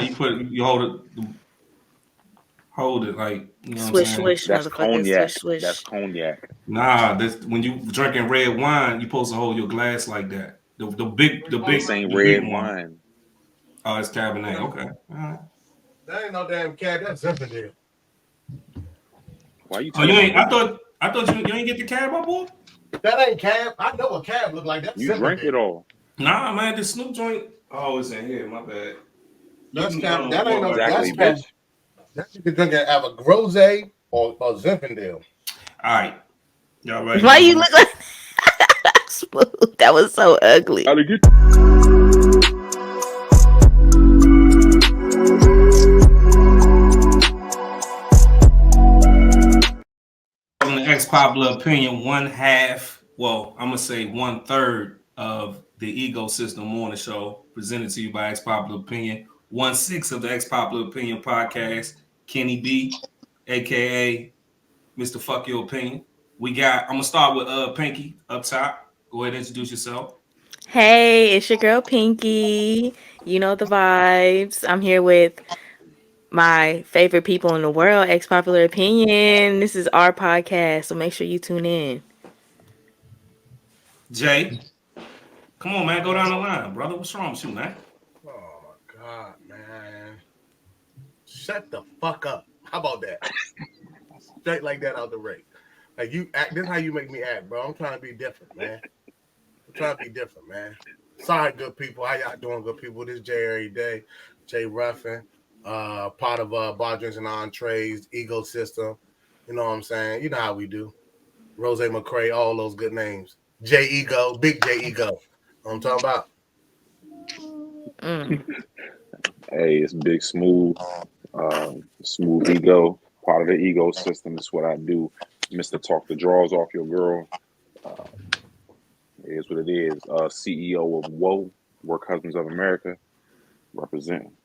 You hold it like, you know what I'm Swish, saying? swish, That's motherfucker. cognac. Swish, swish. That's cognac. Nah, this when you drinking red wine, you supposed to hold your glass like that. This ain't The big red one. wine. Oh, it's Cabernet. Okay. All right. That ain't no damn cab. That's Zinfandel. Why you Oh, you telling my ain't. business? I thought you ain't get the cab, my boy. That ain't cab. I know what cab look like. That's You drank it Zinfandel. all. Nah, man, the Snoop joint. Oh, it's in here. My bad. That's cab. That ain't no. Exactly, That's cab. bitch. That you can drink it either Rose or Zinfandel. All right, y'all ready? Why you look like Smooth? That was so ugly. Gotta get. On the XPopular Opinion, one half. Well, I'm gonna say 1/3 of the Ecosystem Morning Show, presented to you by XPopular Opinion. 1/6 of the XPopular Opinion podcast. Kenny B, aka Mr. Fuck Your Opinion. I'm gonna start with Piinky up top. Go ahead and introduce yourself. Hey, it's your girl Piinky. You know the vibes. I'm here with my favorite people in the world, X Popular Opinion. This is our podcast, so make sure you tune in. Jay, come on, man, go down the line, brother. What's wrong with you, man? Oh my god, man! Shut the fuck up. How about that? Straight like that out the rate. Like you act. This is how you make me act, bro. I'm trying to be different, man. I'm trying to be different, man. Sorry, good people. How y'all doing, good people? This is JayEveryday, Jay Ruffin, part of Bar Drinks and Entrees, Ecosystem. You know what I'm saying? You know how we do. Rose McCray, all those good names. J Ego, Big J Ego. Know what I'm talking about? Hey, it's Big Smooth. Smooth ego. Part of the ecosystem is what I do. Mr. Talk the draws off your girl. It is what it is. CEO of WHO, Work Husbands of America, representing.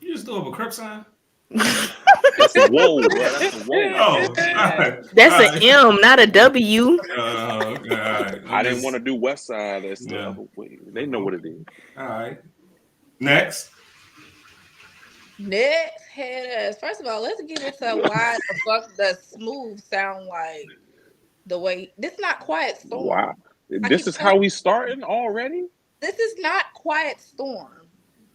You just threw up a crip sign? That's the WHO, bro. That's the WHO. Oh, right. That's an M, not a W. Okay, all right. I didn't want to do West Side. That's the Yeah. other way. They know what it is. All right. Next. Head ass. First of all, let's get into why the fuck does Smooth sound like the way. This is not Quiet Storm. Wow. This is how we starting already? This is not Quiet Storm.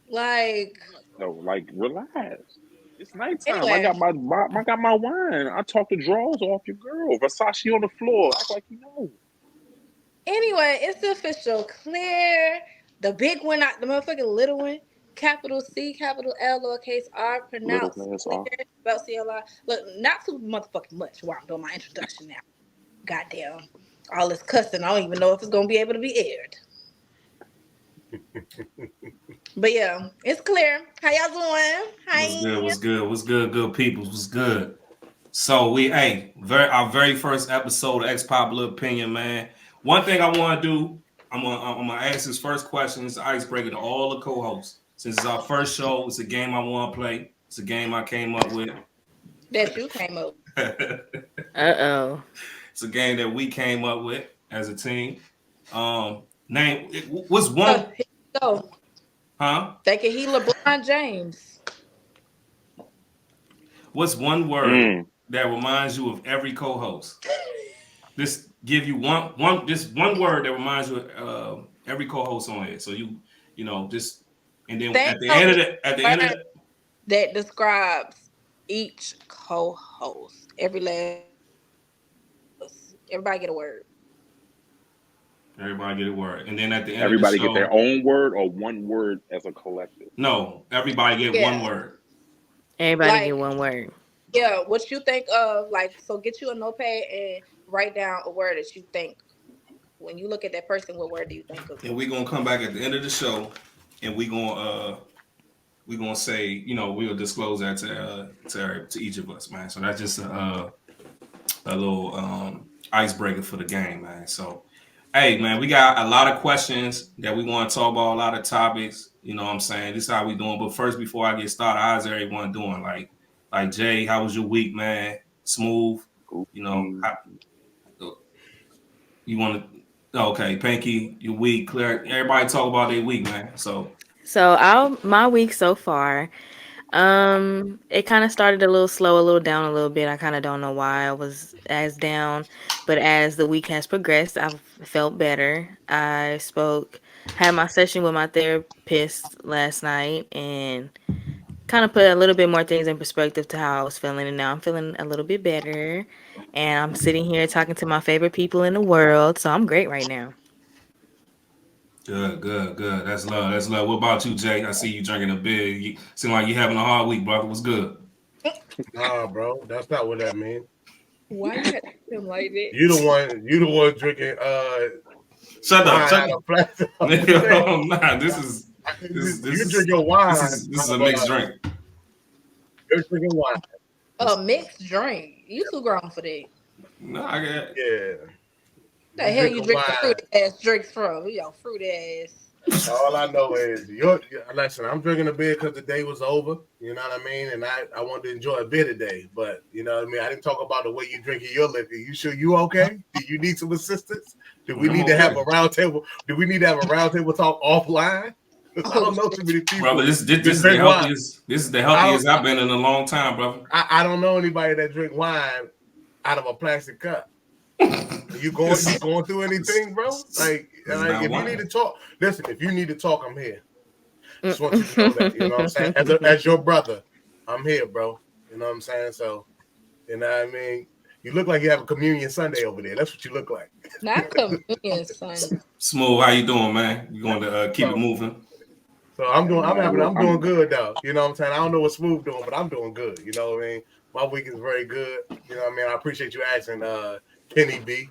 Like, No, like relax. It's nighttime. Anyway. I got my wine. I talk the draws off your girl. Versace on the floor. Act like you know. anyway, it's official. Clear. The big one, not the motherfucking little one. Capital C, capital L, lowercase r, pronounced Little clear, R. spelled CLI. Look, not too motherfucking much while I'm doing my introduction now. Goddamn. All this cussing, I don't even know if it's going to be able to be aired. But yeah, it's clear. How y'all doing? Hi. What's good, good peoples? What's good? So our very first episode of XPopular Opinion, man. One thing I want to do, I'm gonna ask this first question. It's the icebreaker to all the co-hosts. Since it's our first show, it's a game I want to play. It's a game I came up with. That you came up. Uh-oh. It's a game that we came up with as a team. What's one? Here you go. Huh? Thinking he LeBron James. What's one word that reminds you of every co-host? Just give you one word that reminds you of every co-host on it. So you know, just and then at the end of that describes each co-host. Everybody get a word. Everybody get a word. And then at the end everybody of the show, get their own word or one word as a collective? No, everybody get one word. Everybody get one word. Yeah, what you think of, like, so get you a notepad and write down a word that you think. When you look at that person, what word do you think of? And we're gonna come back at the end of the show and we're gonna say, you know, we'll disclose that to each of us, man. So that's just a little icebreaker for the game, man. So hey, man, we got a lot of questions that we want to talk about, a lot of topics. You know what I'm saying? This is how we doing. But first, before I get started, how's everyone doing? Like Jay, how was your week, man? Smooth, you know. You want to? Okay, Piinky, your week, clear. Everybody talk about their week, man. So So my week so far, it kind of started a little slow, a little down a little bit. I kind of don't know why I was as down, but as the week has progressed, I've felt better. Had my session with my therapist last night, and kind of put a little bit more things in perspective to how I was feeling, and now I'm feeling a little bit better. And I'm sitting here talking to my favorite people in the world, so I'm great right now. Good, good, good. That's love. That's love. What about you, Jay? I see you drinking a beer. You seem like you having a hard week, brother. What's good? Nah, bro, that's not what that means. Why you had to do him like that? You the one drinking Shut up. wine Shut out up. of plastic. I'm not. This is You drink your wine. this is a mixed drink. You're drinking wine. A mixed drink. You too grown for that. No, I got Yeah. The hell you drinking drink the wine. fruit ass drinks from? Yo, fruit ass. All I know is listen, I'm drinking a beer because the day was over. You know what I mean? And I wanted to enjoy a beer today. But you know what I mean? I didn't talk about the way you drinking your liquor. You sure you okay? Do you need some assistance? Do we need to have a round table? Do we need to have a round table talk offline? I don't know too many people. brother. This is the healthiest. This is the healthiest I've been in a long time, brother. I don't know anybody that drink wine out of a plastic cup. You going through anything, bro? Like if you need to talk, listen. If you need to talk, I'm here. Just want you to know that. You know what I'm saying? As your brother, I'm here, bro. You know what I'm saying? So, you know what I mean? You look like you have a communion Sunday over there. That's what you look like. Not communion Sunday. Smooth, how you doing, man? You going to keep it moving? So I'm doing good though. You know what I'm saying? I don't know what Smooth doing, but I'm doing good. You know what I mean? My week is very good. You know what I mean? I appreciate you asking, Kenneth B.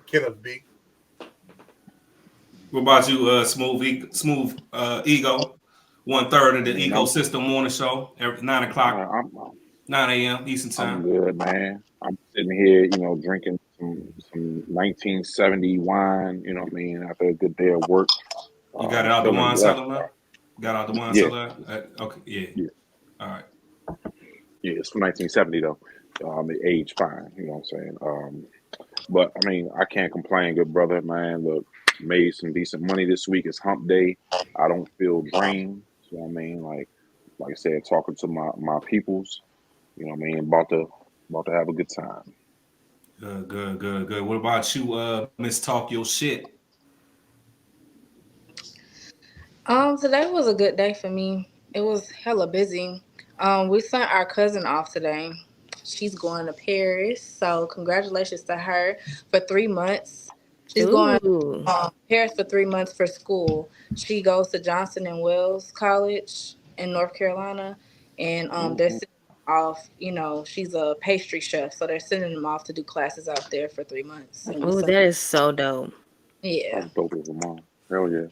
What about you, Smooth Ego? 1/3 of the Ecosystem Morning Show every 9 o'clock, 9 a.m. Eastern Time. I'm good, man. I'm sitting here, drinking some 1970 wine. You know what I mean? After a good day of work. You got it out the wine cellar, man? Got out the wine cellar? Okay, yeah. All right. Yeah, it's from 1970 though. It aged fine. You know what I'm saying? But I mean, I can't complain, good brother, man. Look, made some decent money this week. It's hump day. I don't feel drained. You know what I mean? Like I said, talking to my peoples. You know what I mean? About to have a good time. Good. What about you, Miss Talk Your Shit? Today was a good day for me. It was hella busy. We sent our cousin off today. She's going to Paris, so congratulations to her for 3 months. She's going to Paris for 3 months for school. She goes to Johnson and Wales College in North Carolina, and they're sending off. She's a pastry chef, so they're sending them off to do classes out there for 3 months. Oh, that is so dope. Yeah. That's dope as a mom. Hell yeah.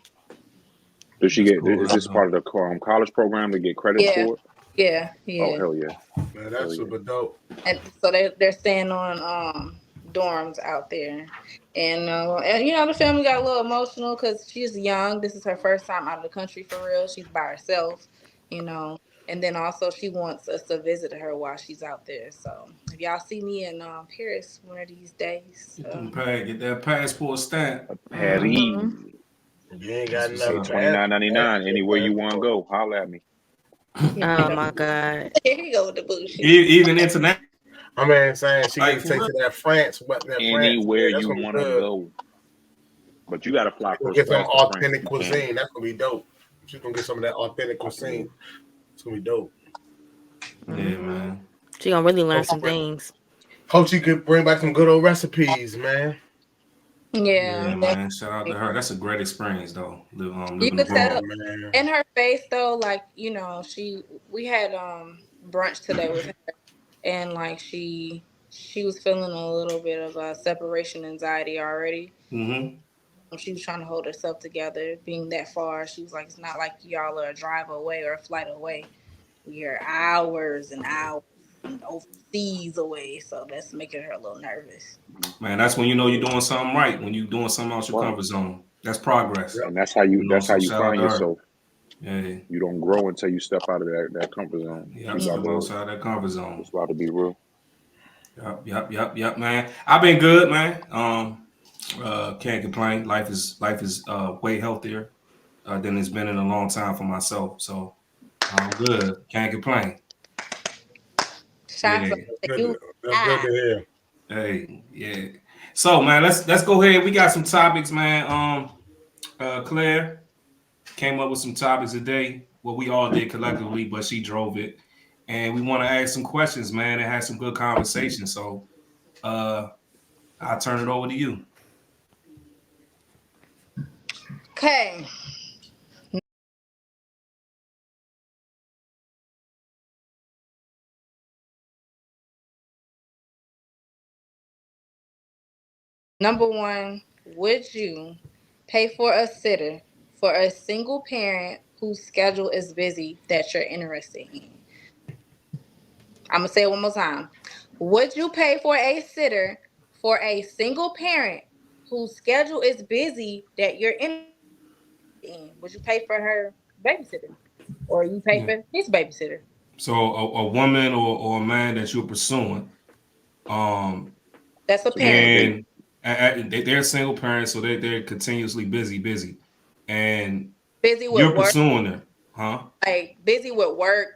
Does she get? Is this part of the college program to get credit for it? Yeah. Oh hell yeah. Man, that's super dope. And so they're staying on dorms out there, and the family got a little emotional because she's young. This is her first time out of the country for real. She's by herself, and then also she wants us to visit her while she's out there. So if y'all see me in Paris one of these days, Get that passport stamp. Paris. You ain't got enough. $29.99 anywhere you want to go. Holla at me. Oh my God. Here you go with the bullshit. Even international. I mean, saying she can take to that France, Anywhere you want to go. But you got to fly first. Get some authentic cuisine. That's gonna be dope. She's gonna get some of that authentic cuisine. It's gonna be dope. Yeah, man. She gonna really learn some things. Hope she could bring back some good old recipes, man. Yeah, man. Shout out to her. That's a great experience, though. You could tell in her face, though, like we had brunch today with her, and like she was feeling a little bit of separation anxiety already. Mm-hmm. She was trying to hold herself together, being that far. She was like, "It's not like y'all are a drive away or a flight away. We are hours and hours and overseas away." So that's making her a little nervous. Man, that's when you know you're doing something right. When you're doing something out your comfort zone, that's progress. And that's how you find yourself. Yeah. You don't grow until you step out of that comfort zone. Yeah, step outside that comfort zone. It's about to be real. Yep, man. I've been good, man. Can't complain. Life is way healthier than it's been in a long time for myself. So I'm good. Can't complain. Shots Yeah. to you. That's good to hear. Hey, yeah. So man, let's go ahead. We got some topics, man. Claire came up with some topics today. Well, we all did collectively, but she drove it. And we want to ask some questions, man, and have some good conversation. So I'll turn it over to you. Okay. Number one, would you pay for a sitter for a single parent whose schedule is busy that you're interested in? I'm going to say it one more time. Would you pay for a sitter for a single parent whose schedule is busy that you're interested in? Would you pay for her babysitter? Or you pay for his babysitter? So a woman or a man that you're pursuing, That's a parent. and they're single parents, so they're continuously busy, and Busy with you're work. pursuing them, huh? Like busy with work,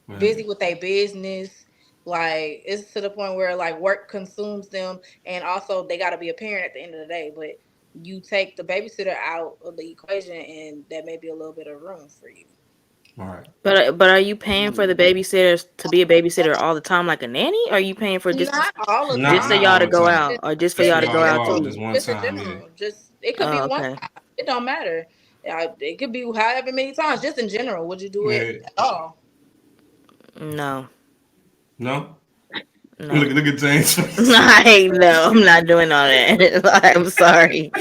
Right. busy with their business. Like it's to the point where like work consumes them, and also they got to be a parent at the end of the day. But you take the babysitter out of the equation, and that may be a little bit of room for you. All right. But are you paying for the babysitters to be a babysitter all the time like a nanny? Or are you paying for just Not all the Not- just for time. y'all all to the go time. out, or just for Just y'all for to y'all go to out go out, too? just one Just in time, general. yeah. Just it could be Oh, one okay. time. It don't matter. It could be however many times. Just in general, would you do it Yeah. at all? No, No? no. Look at James. No, I'm not doing all that. I'm sorry.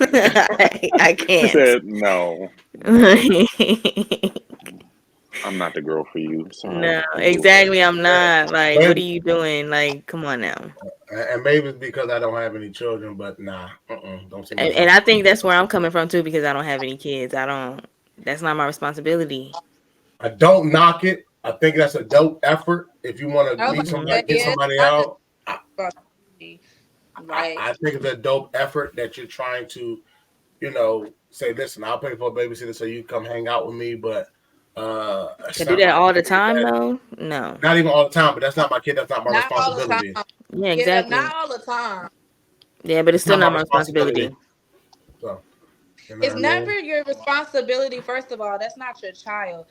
I She can't. said, "No, I'm not the girl for you. Sorry." No, exactly. I'm not. Like, what are Maybe, you doing? Like, come on now. and maybe it's because I don't have any children, but nah, don't see myself. And I think that's where I'm coming from too, because I don't have any kids. That's not my responsibility. I don't knock it. I think that's a dope effort. If you want to I was meet about to somebody, say, get yeah, somebody it's not just out, responsibility. Like I think it's a dope effort that you're trying to, say, listen, I'll pay for a babysitter so you come hang out with me, but it's To do not that my all the kid. time though? No. Not even all the time, but that's not my kid. That's not my not all the time. responsibility. Yeah, Yeah, exactly. not all the time. Yeah, but it's It's still not not my my responsibility. So, you know It's what I mean? never your responsibility. First of all, that's not your child.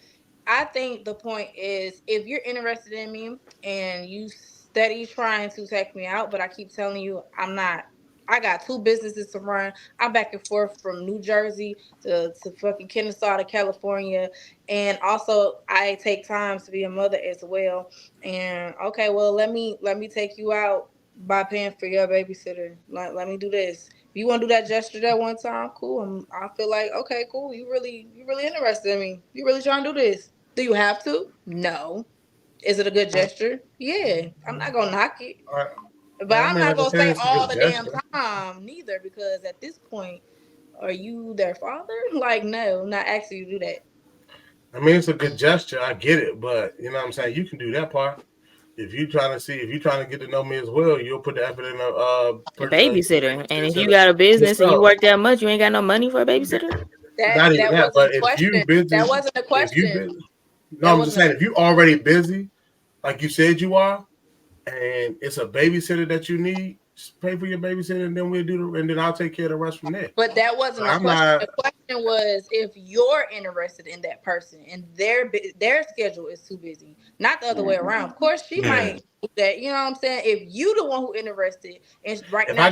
I think the point is if you're interested in me and you steady trying to take me out, but I keep telling you I'm not. I got two businesses to run. I'm back and forth from New Jersey to fucking Kennesaw to California. And also I take time to be a mother as well. And okay, well let me take you out by paying for your babysitter. Let me do this. If you want to do that gesture that one time, cool. I feel like okay, cool. You really interested in me. You really trying to do this. Do you have to? No. Is it a good gesture? Yeah. I'm not gonna knock it. All right. But I I'm mean, not like I gonna said, say it's a all good the damn gesture. time neither, because at this point, are you their father? Like, no, I'm not asking you to do that. I mean, it's a good gesture. I get it, but you know what I'm saying? You can do that part. If you're trying to get to know me as well, you'll put the effort in A babysitter. And if you babysitter got a business and you yourself. work that much, you ain't got no money for a babysitter? Not even That that, wasn't but a if you question. busy, That wasn't a if you question. busy, no, That I'm just wasn't saying, if you already busy, like you said you are, and it's a babysitter that you need, just pay for your babysitter, and then and then I'll take care of the rest from there. But that wasn't a I'm question. not. The question was if you're interested in that person and their schedule is too busy, not the other way around. Of course, she Yeah. might do that. You know what I'm saying? If you the one who interested, and right If now,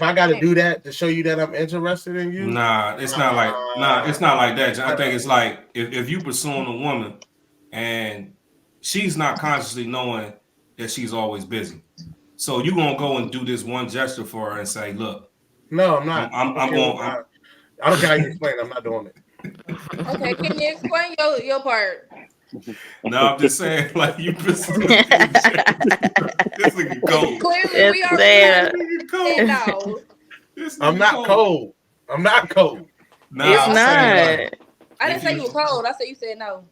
I gotta do that to show you that I'm interested in you, Nah, it's not like that. I think it's like if you pursuing a woman and she's not consciously knowing that she's always busy. So you're gonna go and do this one gesture for her and say, look, no, I'm not. I'm going I don't care how you explain it. I'm not doing it. okay, can you explain your part? No, I'm just saying, like you pursuing this nigga cold. Clearly, we It's already there. said no. This I'm nigga not cold. I'm not cold. It's Nah, I'm saying like not. I didn't if say you you were cold. I said you said no.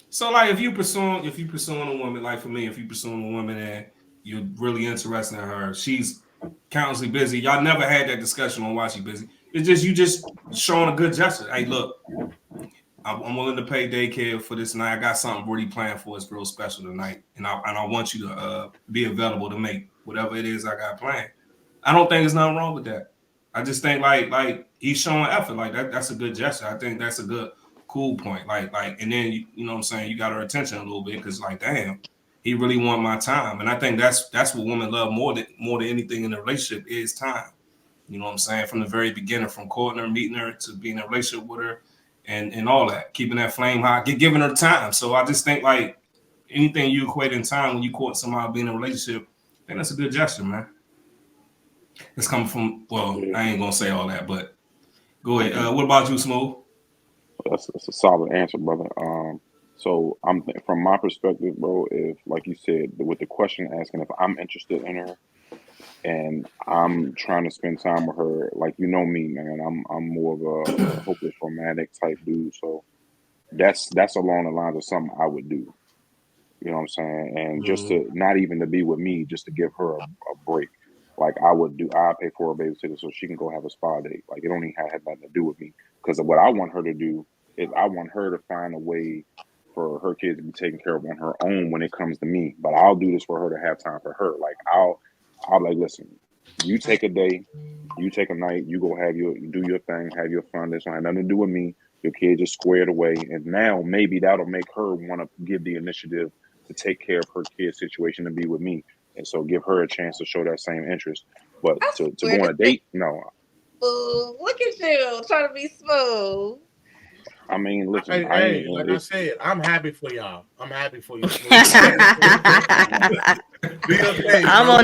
so like if you pursuing a woman, like for me, if you pursuing a woman and you're really interested in her, she's countlessly busy. Y'all never had that discussion on why she's busy. It's just you just showing a good gesture. Hey, look, I'm willing to pay daycare for this night. I got something really planned for us real special tonight, and I want you to be available to make whatever it is I got planned. I don't think there's nothing wrong with that. I just think like he's showing effort. Like that's a good gesture. I think that's a good cool point. And then you know what I'm saying, you got her attention a little bit because like damn, he really want my time. And I think that's what women love more than anything in a relationship is time. You know what I'm saying? From the very beginning, from courting her, meeting her, to being in a relationship with her, and all that, keeping that flame high, giving her time. So I just think like anything you equate in time when you court somebody being in a relationship, I think that's a good gesture, man. It's coming from, well, I ain't gonna say all that, but go ahead. What about you, Smooth? That's a solid answer, brother. So I'm from my perspective, bro. If like you said, with the question asking if I'm interested in her and I'm trying to spend time with her, like you know me, man. I'm more of a hopeless romantic type dude. So that's along the lines of something I would do. You know what I'm saying? And just to not even to be with me, just to give her a break. Like I pay for a babysitter so she can go have a spa date. Like it don't even have nothing to do with me. Because what I want her to do is I want her to find a way for her kids to be taken care of on her own when it comes to me. But I'll do this for her to have time for her. Like I'll like, listen, you take a day, you take a night, you go do your thing, have your fun. This don't have nothing to do with me. Your kid just squared away. And now maybe that'll make her want to give the initiative to take care of her kid's situation and be with me. And so give her a chance to show that same interest. But to go on a date, no. Look at you trying to be smooth. I mean, listen. I said, I'm happy for y'all. I'm happy for you. I'm on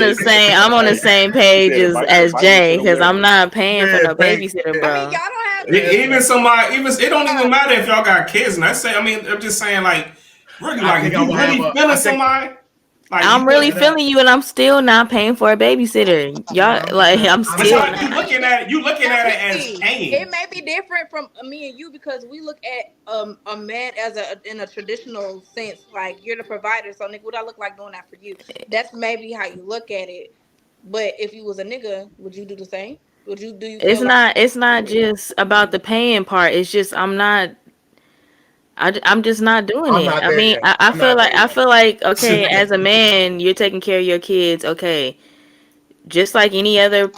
the same page as Jay because I'm not paying for no babysitter, bro. I mean, y'all don't have it don't even matter if y'all got kids. And I'm just saying, like, really, like, if you really feeling somebody. Like, I'm really feeling you, and I'm still not paying for a babysitter. Y'all, like, I'm still. You looking at it as paying. It may be different from me and you because we look at a man as in a traditional sense, like you're the provider. So, nigga, what I look like doing that for you? That's maybe how you look at it. But if you was a nigga, would you do the same? Would you do? It's not just about the paying part. It's just I'm just not doing it. I mean, I feel like okay, as a man, you're taking care of your kids. Okay, just like any other.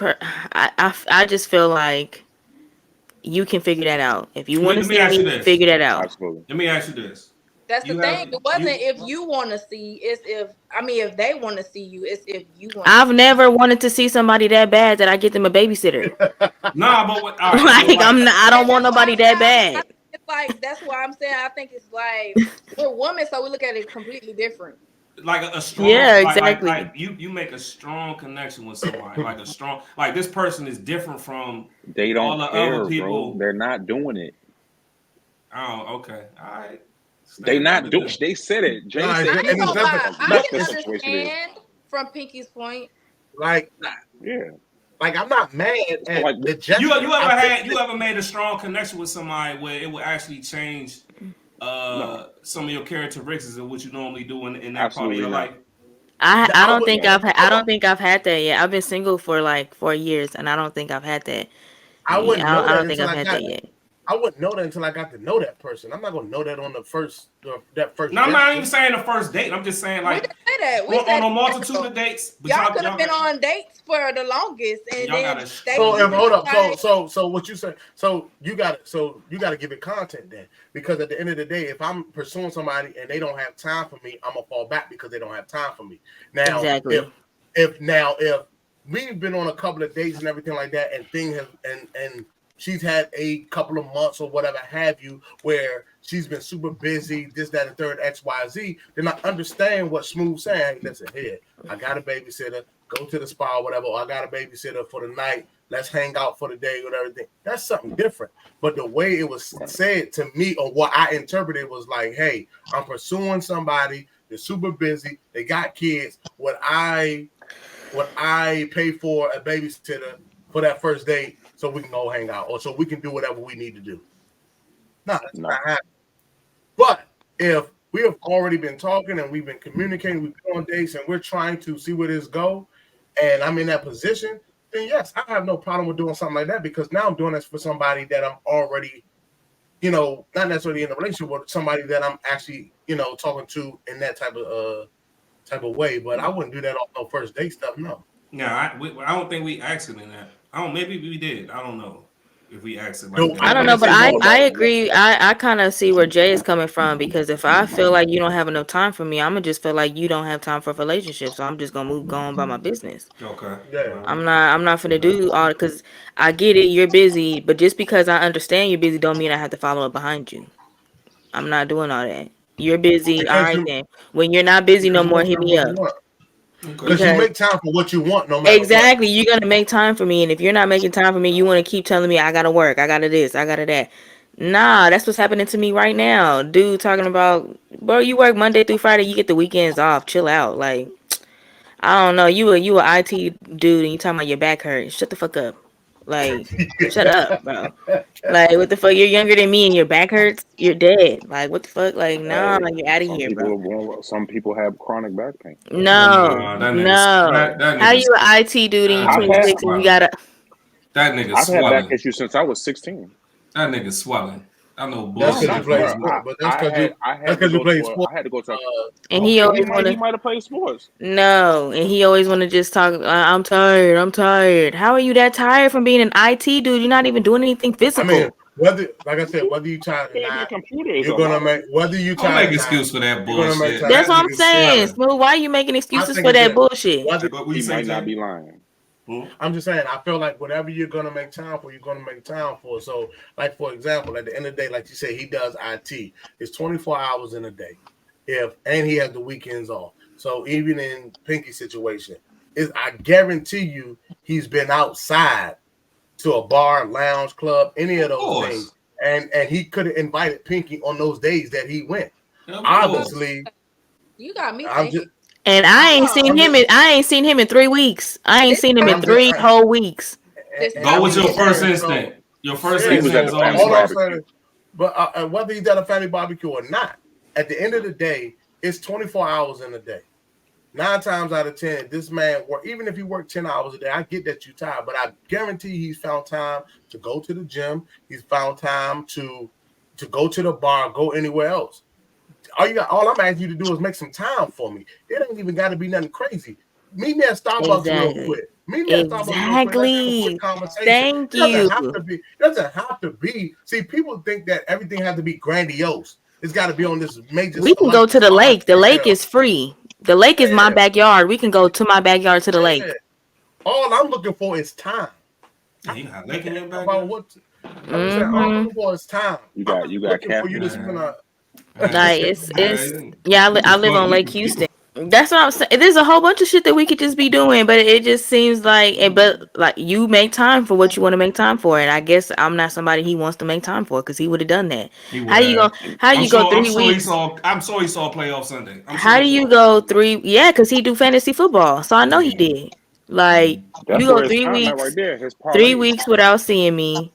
I just feel like you can figure that out if you want to see me. Figure that out. Absolutely. Let me ask you this. That's the thing. It wasn't if you want to see. It's if they want to see you. It's if you want. I've never wanted to see somebody that bad that I get them a babysitter. Nah, but what? I don't want nobody that bad. It's like that's why I'm saying I think it's like we're women, so we look at it completely different. Like a strong, exactly. Like you make a strong connection with somebody, like a strong, like this person is different from they don't all the care, other people. Bro. They're not doing it. Oh, okay, all right. They not doing. They said it. Jay said I can understand from Piinky's point. Like, yeah. Like I'm not mad at like, the gesture. You ever made a strong connection with somebody where it would actually change some of your characteristics of what you normally do in that part of your life? I don't think I've had that yet. I've been single for like 4 years, and I don't think I've had that. I don't think I've had that yet. I wouldn't know that until I got to know that person. I'm not gonna know that on the first. No, I'm not even saying the first date. I'm just saying like on a multitude of dates. Y'all could have been on dates for the longest, and then hold up. So what you say? So you got to give it content then, because at the end of the day, if I'm pursuing somebody and they don't have time for me, I'm gonna fall back because they don't have time for me. Now, exactly. if we've been on a couple of dates and everything like that, and things have and she's had a couple of months or whatever have you where she's been super busy, this, that, and third, X, Y, Z, then I understand what Smooth's saying. Hey, listen, here, I got a babysitter, go to the spa or whatever, or I got a babysitter for the night, let's hang out for the day or everything. That's something different. But the way it was said to me, or what I interpreted, was like, hey, I'm pursuing somebody, they're super busy, they got kids, would I pay for a babysitter for that first date so we can go hang out or so we can do whatever we need to do? No, that's not happening. But if we have already been talking and we've been communicating, we've been on dates and we're trying to see where this go, and I'm in that position, then yes, I have no problem with doing something like that, because now I'm doing this for somebody that I'm already not necessarily in a relationship with somebody that I'm actually, talking to in that type of way. But I wouldn't do that on no first date stuff. No. Yeah, I don't think we asked it in that. I don't. Maybe we did. I don't know if we asked it like No, that. I I don't know, didn't but say no I about it. agree. I kind of see where Jay is coming from, because if I feel like you don't have enough time for me, I'm gonna just feel like you don't have time for a relationship. So I'm just gonna go on by my business. Okay. Yeah. I'm not gonna do all, because I get it. You're busy, but just because I understand you're busy, don't mean I have to follow up behind you. I'm not doing all that. You're busy. All Because right you then. When you're not busy no because you more, make hit time for me what you up. want. Okay. Because you Because make time for what you want, no matter what. exactly, you're gonna make time for me, and if you're not making time for me, you want to keep telling me I gotta work, I gotta this, I gotta that. Nah, that's what's happening to me right now. Dude talking about, bro, you work Monday through Friday, you get the weekends off. Chill out. Like, I don't know. You a IT dude and you talking about your back hurts. Shut the fuck up. Like, shut up, bro. Like, what the fuck? You're younger than me and your back hurts. You're dead. Like, what the fuck? Like, nah, Hey, you're out of some here, people bro. are born. Some people have chronic back pain. No, Nah, that nigga, no. that How nigga's, you an IT dude and you that I've nigga's had 26 and you swelling. gotta? That nigga's I've had back swelling. issues since I was 16. That nigga's swelling. I know That's No, because you bullshit, not play bro. bro. sport, but that's I because had I had to you go play to a sport. I had to go to a, And he okay. always He wanna. might have played sports. No, and he always want to just talk. I'm tired. I'm tired. How are you that tired from being an IT dude? You're not even doing anything I mean, physical. whether like I said, whether you tired or Standing a not, computer is you're a gonna lot of. make whether you Don't tired make or not, excuse for that you're gonna make bullshit. time. That's That what I'm nigga's saying. swelling. Smooth, why are you making I excuses think for it's that that bullshit? whether What you He say, might not Jay? be lying. Hmm? I'm just saying, I feel like whatever you're gonna make time for, you're gonna make time for. So, like for example, at the end of the day, like you say, he does IT. It's 24 hours in a day. And he has the weekends off. So even in Piinky's situation, is I guarantee you he's been outside to a bar, lounge, club, any of Of those things. course. And he could have invited Piinky on those days that he went. Of course. Obviously, You got me I'm just thinking. And I'm just I ain't seen him in 3 weeks. I ain't This seen him in I'm just three whole weeks. this and Go I'm with probably your just his first saying, so instinct. Your first He yeah, was at instinct the is so always family all I'm right. barbecue. saying, but whether he's at a family barbecue or not, at the end of the day, it's 24 hours in a day. 9 times out of 10, this man work. Even if he worked 10 hours a day, I get that you're tired, but I guarantee he's found time to go to the gym. He's found time to go to the bar, go anywhere else. All I'm asking you to do is make some time for me. It ain't even got to be nothing crazy. Meet me at Starbucks real Exactly. quick. Meet me at Starbucks real quick. Let's have a quick Exactly. conversation. Thank It doesn't you. have to be. It doesn't have to be. See, people think that everything has to be grandiose. It's got to be on this major We can go to the large lake. The lake scale. is free. The lake is my Yeah, backyard. We can go to my backyard to the lake. yeah. All I'm looking for is time. Yeah, you got lake in your About backyard? what I'm saying. All I'm Mm-hmm. looking for is time. I'm not You got looking for you to catfish. spend Man, a. man, Like shit. it's Man, yeah. you I can live fuck. on Lake You can. Houston. That's what I'm saying. There's a whole bunch of shit that we could just be doing, but it just seems like, but like you make time for what you want to make time for, and I guess I'm not somebody he wants to make time for, because he would have done that. He How would you go? have. How I'm you go sure. I'm three sure he weeks? saw. I'm sure he saw playoff Sunday. I'm sure How he do you saw. go three? Yeah, because he do fantasy football, so I know he Yeah. did. Like, you That's go where his three time at right weeks, there. His three parlays. weeks without seeing me.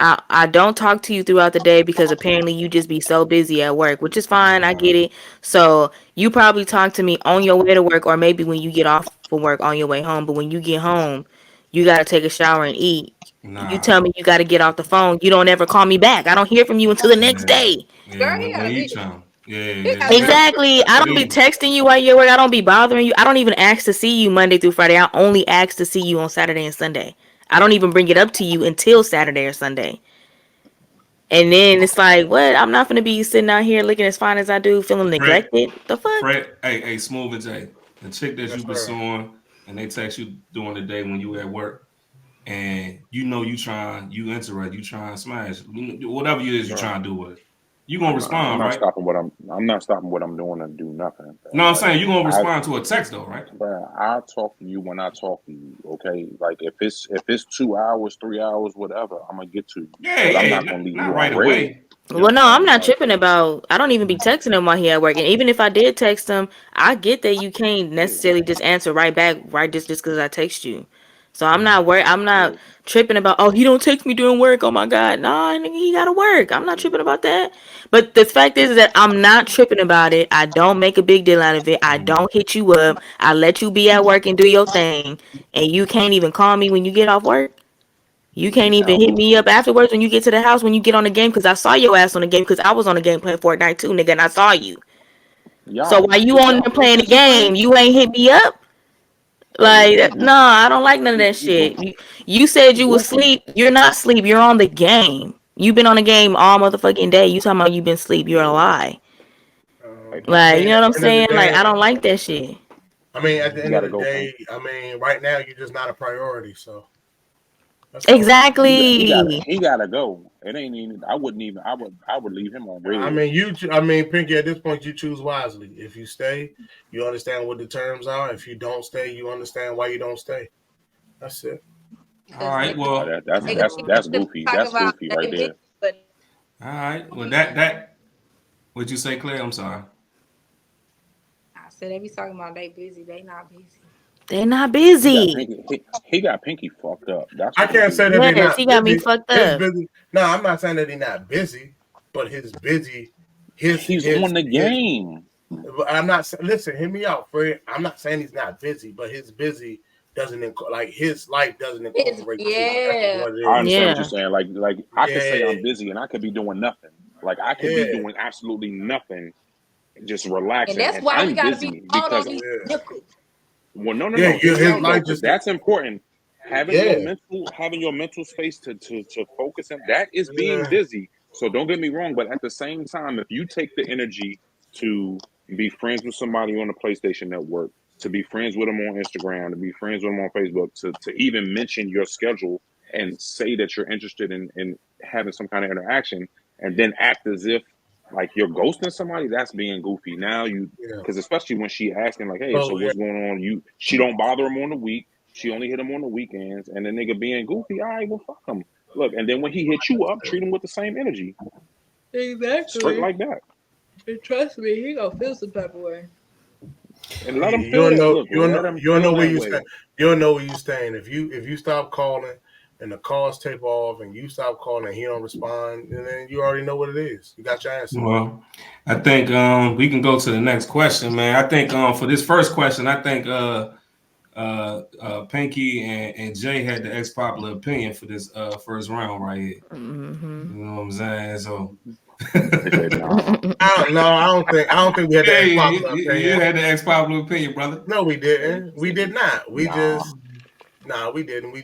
I don't talk to you throughout the day because apparently you just be so busy at work, which is fine. I get it. So you probably talk to me on your way to work, or maybe when you get off from work on your way home. But when you get home, you got to take a shower and eat. You Nah. tell me you got to get off the phone. You don't ever call me back. I don't hear from you until the next Yeah. day. Yeah. Girl, he got When a he busy. trying. Yeah. He Yeah. got a busy. Exactly. I don't be We. texting you while you're at work. I don't be bothering you. I don't even ask to see you Monday through Friday. I only ask to see you on Saturday and Sunday. I don't even bring it up to you until Saturday or Sunday. And then it's like, what? I'm not gonna be sitting out here looking as fine as I do, feeling Fred. neglected. The fuck? Fred. Hey. Smooth and Jay. The chick that Yes, you sir. pursuing, and they text you during the day when you at work, and you trying, you interested, you trying to smash, whatever it is you Bro, trying to do with it. You gonna I'm respond, not right? stopping what I'm not stopping what I'm doing to do nothing. No, Bro. I'm Like saying you gonna I, respond to a text though, right? bro, I talk to you when I talk to you. Okay, like if it's 2 hours, 3 hours, whatever, I'm gonna get to you. Yeah, But I'm yeah, not gonna leave not you right on red. away. You know Well, what no, I'm I'm saying? not Like tripping about. I don't even be texting him while he at work. And even if I did text him, I get that you can't yeah, necessarily just answer right back, right? Just because I text you. So I'm Mhm. not worried. I'm yeah. not tripping about. Oh, he don't text me during work. Oh my god, nah, nigga, he gotta work. I'm not tripping about that. But the fact is that I'm not tripping about it. I don't make a big deal out of it. I Mhm. don't hit you up. I let you be at work and do your thing, and you can't even call me when you get off work. You can't even hit me up afterwards when you get to the house when you get on the game because I saw your ass on the game because I was on the game playing Fortnite too, nigga, and I saw you. So while you on there playing the game, you ain't hit me up. Like, no, I don't like none of that shit. You said you was asleep. You're not asleep. You're on the game. You've been on the game all motherfucking day. You talking about you been asleep. You're a lie. Like, you know what I'm saying? Like, I don't like that shit. I mean, at the end of the day, I mean, right now you're just not a priority. So exactly. He gotta go. It ain't even. I wouldn't even. I would leave him on red. I mean, Piinky. At this point, you choose wisely. If you stay, you understand what the terms are. If you don't stay, you understand why you don't stay. That's it. All right. Well, that's goofy. That's goofy right there. All right. Well, that. What'd you say, Claire? I'm sorry. I said they be talking about they busy. They not busy. They're not busy. He got Piinky fucked up. I can't say that they're not he got me fucked up. Busy. No, I'm not saying that he's not busy, but he's on the game. I'm not. Listen, hear me out, Fred. I'm not saying he's not busy, but his busy doesn't his life doesn't incorporate. Yeah, I understand what you're saying. Like I could say I'm busy and I could be doing nothing. Like I could be doing absolutely nothing, just relaxing. And that's why we gotta busy be all on these nipples. Well, no. That's important. Having your mental space to focus on that is being busy. So don't get me wrong, but at the same time, if you take the energy to be friends with somebody on the PlayStation Network, to be friends with them on Instagram, to be friends with them on Facebook, to even mention your schedule and say that you're interested in having some kind of interaction, and then act as if like you're ghosting somebody, that's being goofy. Now because especially when she asking like, hey, so what's going on? She don't bother him on the week. She only hit him on the weekends, and the nigga being goofy. All right, well, fuck him. Look, and then when he hits you up, treat him with the same energy. Exactly. Straight like that. And trust me, he gonna feel some type of way. And let him feel it. You don't know where you stand. You don't know where you stand. If you stop calling and the calls tape off and you stop calling and he don't respond, and then you already know what it is. You got your answer. Well, I think we can go to the next question, man. I think for this first question, I think Piinky and Jay had the XPopular opinion for this first round right here. Mm-hmm. You know what I'm saying? So I don't think we had the XPopular opinion. You had the XPopular opinion, brother. No, we didn't. We did not. We didn't. We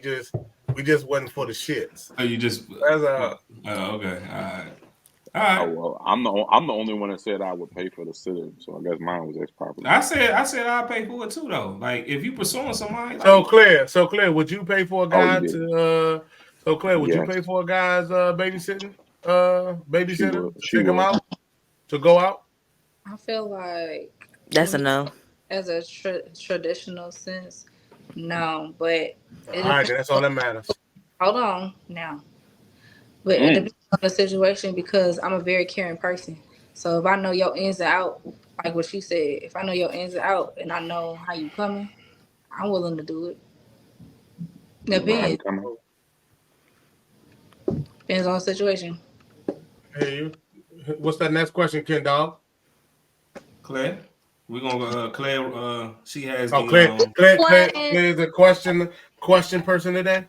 just wasn't for the shits. Oh, you just okay. All right. Oh well, I'm the only one that said I would pay for the sitter, so I guess mine was XPopular. I said I'd pay for it too though. Like if you pursuing somebody. So Claire, would you pay for a guy to? So Claire, would you pay for a guy's babysitter to take him out to go out? I feel like that's a no. As a traditional sense, no. But all right, that's all that matters. Hold on now. But it depends on the situation because I'm a very caring person. So if I know your ins and out, like what you said, if I know your ins and out and I know how you coming, I'm willing to do it. Depends. Depends on the situation. Hey, what's that next question, Ken Dog? Claire, we're gonna go. Claire, she has. Claire is a question person today.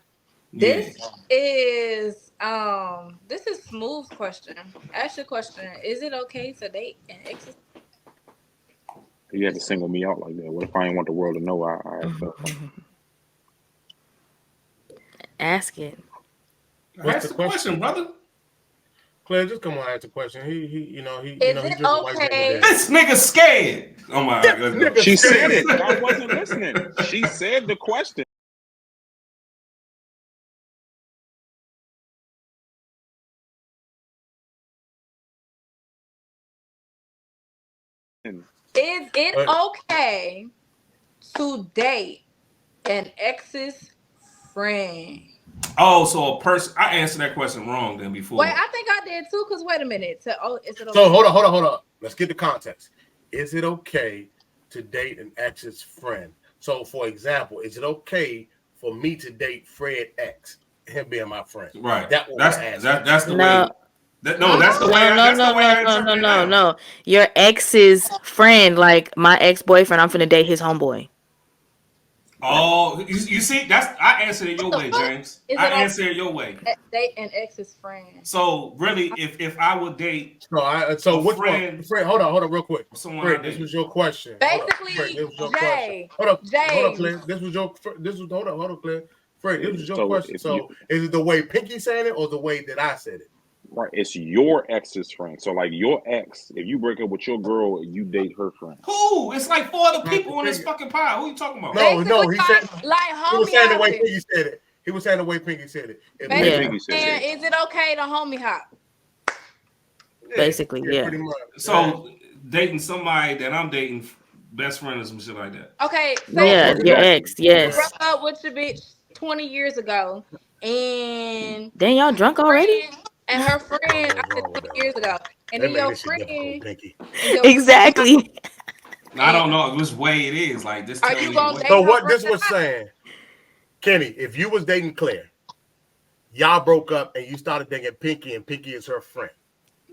This is Smooth's question. Ask your question. Is it okay to date an ex? You had to single me out like that. What if I didn't want the world to know I Ask it. Ask the question, brother. Claire, just come on, ask the question. He Is it okay? This nigga scared. Oh my God. She said it. I wasn't listening. She said the question. Is it okay to date an ex's friend? Oh, so a person. I answered that question wrong then before. Wait, I think I did too. Cause wait a minute. Is it okay? So hold on. Let's get the context. Is it okay to date an ex's friend? So, for example, is it okay for me to date Fred X, him being my friend? Right. That's the way. That's the way. No. Your ex's friend, like my ex-boyfriend, I'm finna date his homeboy. Oh, you see, I answered it your way, James. Is I it answered it your way. date an ex's friend? So really, if I would date So a which friend, one? Fred, hold on, real quick. someone Fred, I this date. was your question. Basically, Fred, this was your Jay, question. Hold up, James. Clint. Hold up, Clint. Fred, this was your So question. if So you is it the way Piinky said it or the way that I said it? right, it's your ex's friend. So like your ex, if you break up with your girl, you date her friend. Who? It's like 4 other people on this fucking pile. Who you talking about? No, he said like he was homie saying the way hopping. Piinky said it. He was saying the way Piinky said it. If Yeah. Basically, Piinky said and it. is it okay to homie hop? Basically, yeah. pretty much. So dating somebody that I'm dating, best friend or some shit like that. Okay, Yeah, say your ex, you yes. broke up with your bitch 20 years ago, and Then y'all drunk already? and her friend, I said 20 years ago, and then your friend, Exactly. I don't know which way it is. Like this. Are you gonna date So her what friend this was saying, Kenny, if you was dating Claire, y'all broke up and you started dating Piinky, and Piinky is her friend.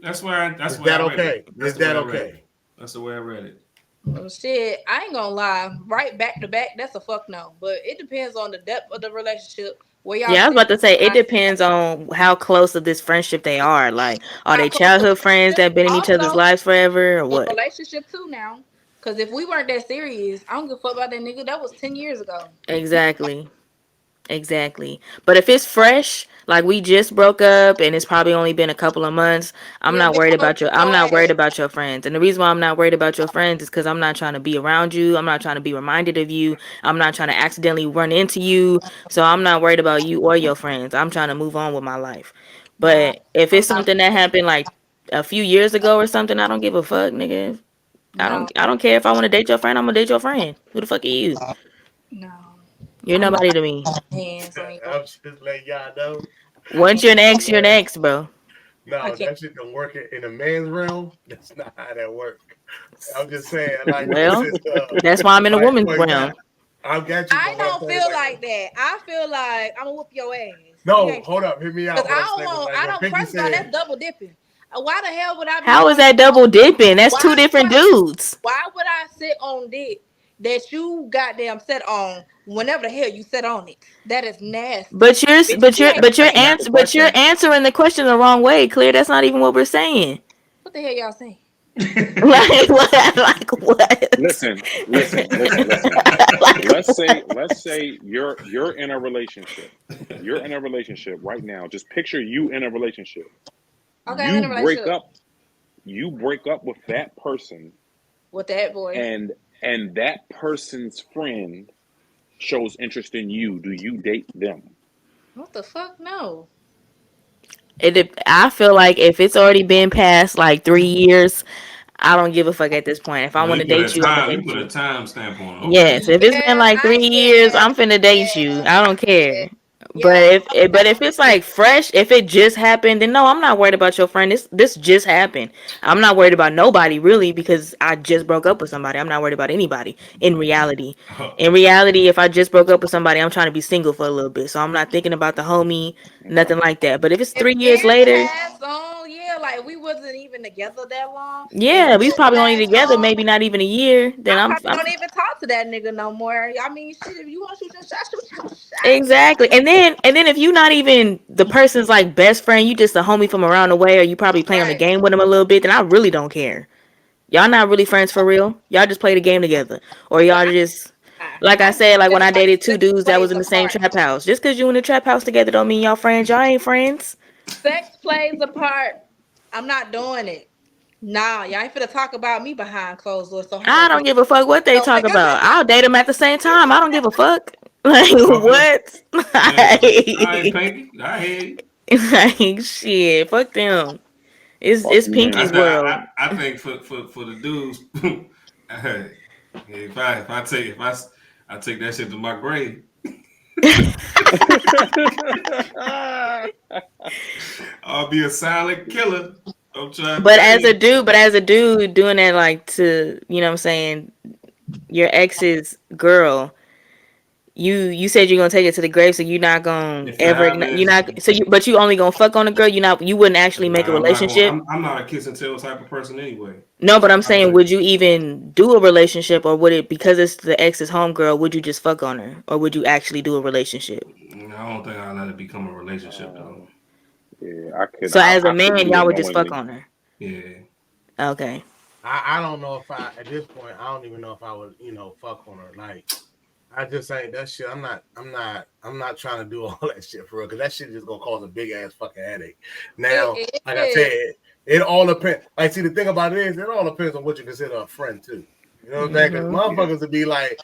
That's where. That's Is where that I read okay? it. That's Is the way that I read okay? it. That's the way I read it. Well, shit, I ain't gonna lie. Right back to back, that's a fuck no. But it depends on the depth of the relationship. Where y'all Yeah, I was about to say it sit. depends on how close of this friendship they are. Like, are How they close childhood friends that been in each other's also lives forever or in what? relationship too now. Cause if we weren't that serious, I don't give a fuck about that nigga. That was 10 years ago. Exactly. But if it's fresh, like we just broke up and it's probably only been a couple of months, I'm Yeah, not bitch, worried I'm gonna about your whoop I'm your not worried ass. about your friends. And the reason why I'm not worried about your friends is because I'm not trying to be around you. I'm not trying to be reminded of you. I'm not trying to accidentally run into you. So I'm not worried about you or your friends. I'm trying to move on with my life. Nah, But if I'm it's not. something that happened like a few years ago or something, I don't give a fuck, nigga. No, I don't care if I want to date your friend, I'm gonna date your friend. Who the fuck are you? no. You're I'm not nobody to me. hands on your. I'm just letting y'all know. I Once can't. you're an ex, you're an ex, bro. I No, can't. that shit don't work in a man's realm. That's not how that works. I'm just saying, like, Well, sister, that's why I'm in a like, woman's for realm. example, I got you. I But what I'm don't saying feel is like that. I feel like I'm gonna whoop your ass. You no, ain't hold up, hear me because out. What I'm saying is like I when don't. Piinky First of all, that's said, double dipping. Why the hell would I be How is on? that double dipping? That's two Why would different I? dudes. Why would I sit on dick that you goddamn set on whenever the hell you set on it? That is nasty, But you're bitch. You ain't is that the but you're question? answering the question the wrong way, Clear. That's not even what we're saying. what the hell y'all saying? Like what? Like what? Listen. Like Let's say you're in a relationship. You're in a relationship right now. Just picture you in a relationship. Okay, I'm in a relationship You break up with that person, with that boy. and that person's friend shows interest in you. Do you date them? What the fuck? No. I feel like if it's already been past like 3 years, I don't give a fuck at this point. If I Oh, want you to put a date you, I'm gonna time. You date put a you. time stamp on it. Okay. Yes, if it's been like 3 years, I'm finna date you. Yeah, I don't yeah, care. yeah. But if it's like fresh, if it just happened, then no, I'm not worried about your friend. This just happened. I'm not worried about nobody really because I just broke up with somebody. I'm not worried about anybody in reality. In reality, if I just broke up with somebody, I'm trying to be single for a little bit. So I'm not thinking about the homie, Okay. nothing like that. But if it's If 3 years years later, pass on, yeah, like we wasn't even together that long, and yeah, we years probably only pass together on, maybe not even a year. Then I I'm probably don't even talk to that nigga no more. I mean, shit, if you want to shoot your shot, shoot your shot. exactly. And then if you're not even the person's like best friend, you just a homie from around the way, or you probably play on the Right. game with them a little bit, then I really don't care. Y'all not really friends for real. Y'all just play the game together. Or But y'all just like I I said, like feel when I like dated two sex dudes that was plays in a the same part. trap house. Just cause you in the trap house together don't mean y'all friends. Y'all ain't friends. Sex plays a part. I'm not doing it. Nah, y'all ain't finna talk about me behind closed doors. So I how don't the give a fuck what they fuck? talk about. I'll date them at the same time. I don't give a fuck. Like Okay. what? Yeah. All right, Like, Pinky. I hear you. like shit. Fuck them. Fuck It's I them. Pinky's said world. I think for the dudes, if I take that shit to my grave, I'll be a silent killer. I'm trying to But tell you. as a dude doing that like to, you know what I'm saying, your ex's girl, you said you're gonna take it to the grave, so you're not gonna If it ever you're happens, not so you wouldn't actually make a nah, relationship. I'm not a kiss and tell type of person anyway. No, but I'm saying, would you even do a relationship, or would it, because it's the ex's homegirl, would you just fuck on her, or would you actually do a relationship? I don't think I'll let it become a relationship though. Yeah, I could. So as a I could man, do y'all it would just fuck knowingly. on her. Yeah. Okay. I don't know if at this point I don't even know if I would fuck on her. Like I just ain't that shit. I'm not trying to do all that shit for real because that shit just gonna cause a big ass fucking headache. Now, like I said, it all depends. Like, see, the thing about it is, it all depends on what you consider a friend too. You know what I'm saying? Because motherfuckers would be like,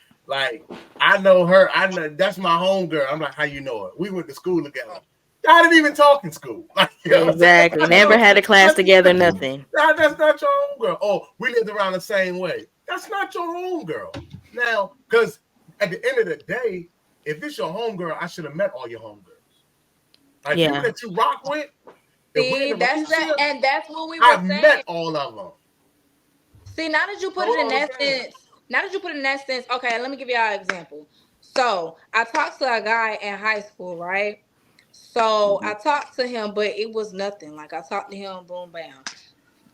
I know her. I know that's my homegirl. I'm like, how you know her? We went to school together. I didn't even talk in school. Like, exactly. Never had a class together. Nothing. That's not your homegirl. Oh, we lived around the same way. That's not your homegirl. Now, because at the end of the day, if it's your homegirl, I should have met all your homegirls. Like people that you rock with. See, that's that, and that's what we were I've saying. met all of them. See, now that you put it in that sense, okay, let me give y'all an example. So I talked to a guy in high school, right? So I talked to him, but it was nothing. Like I talked to him, boom, bam.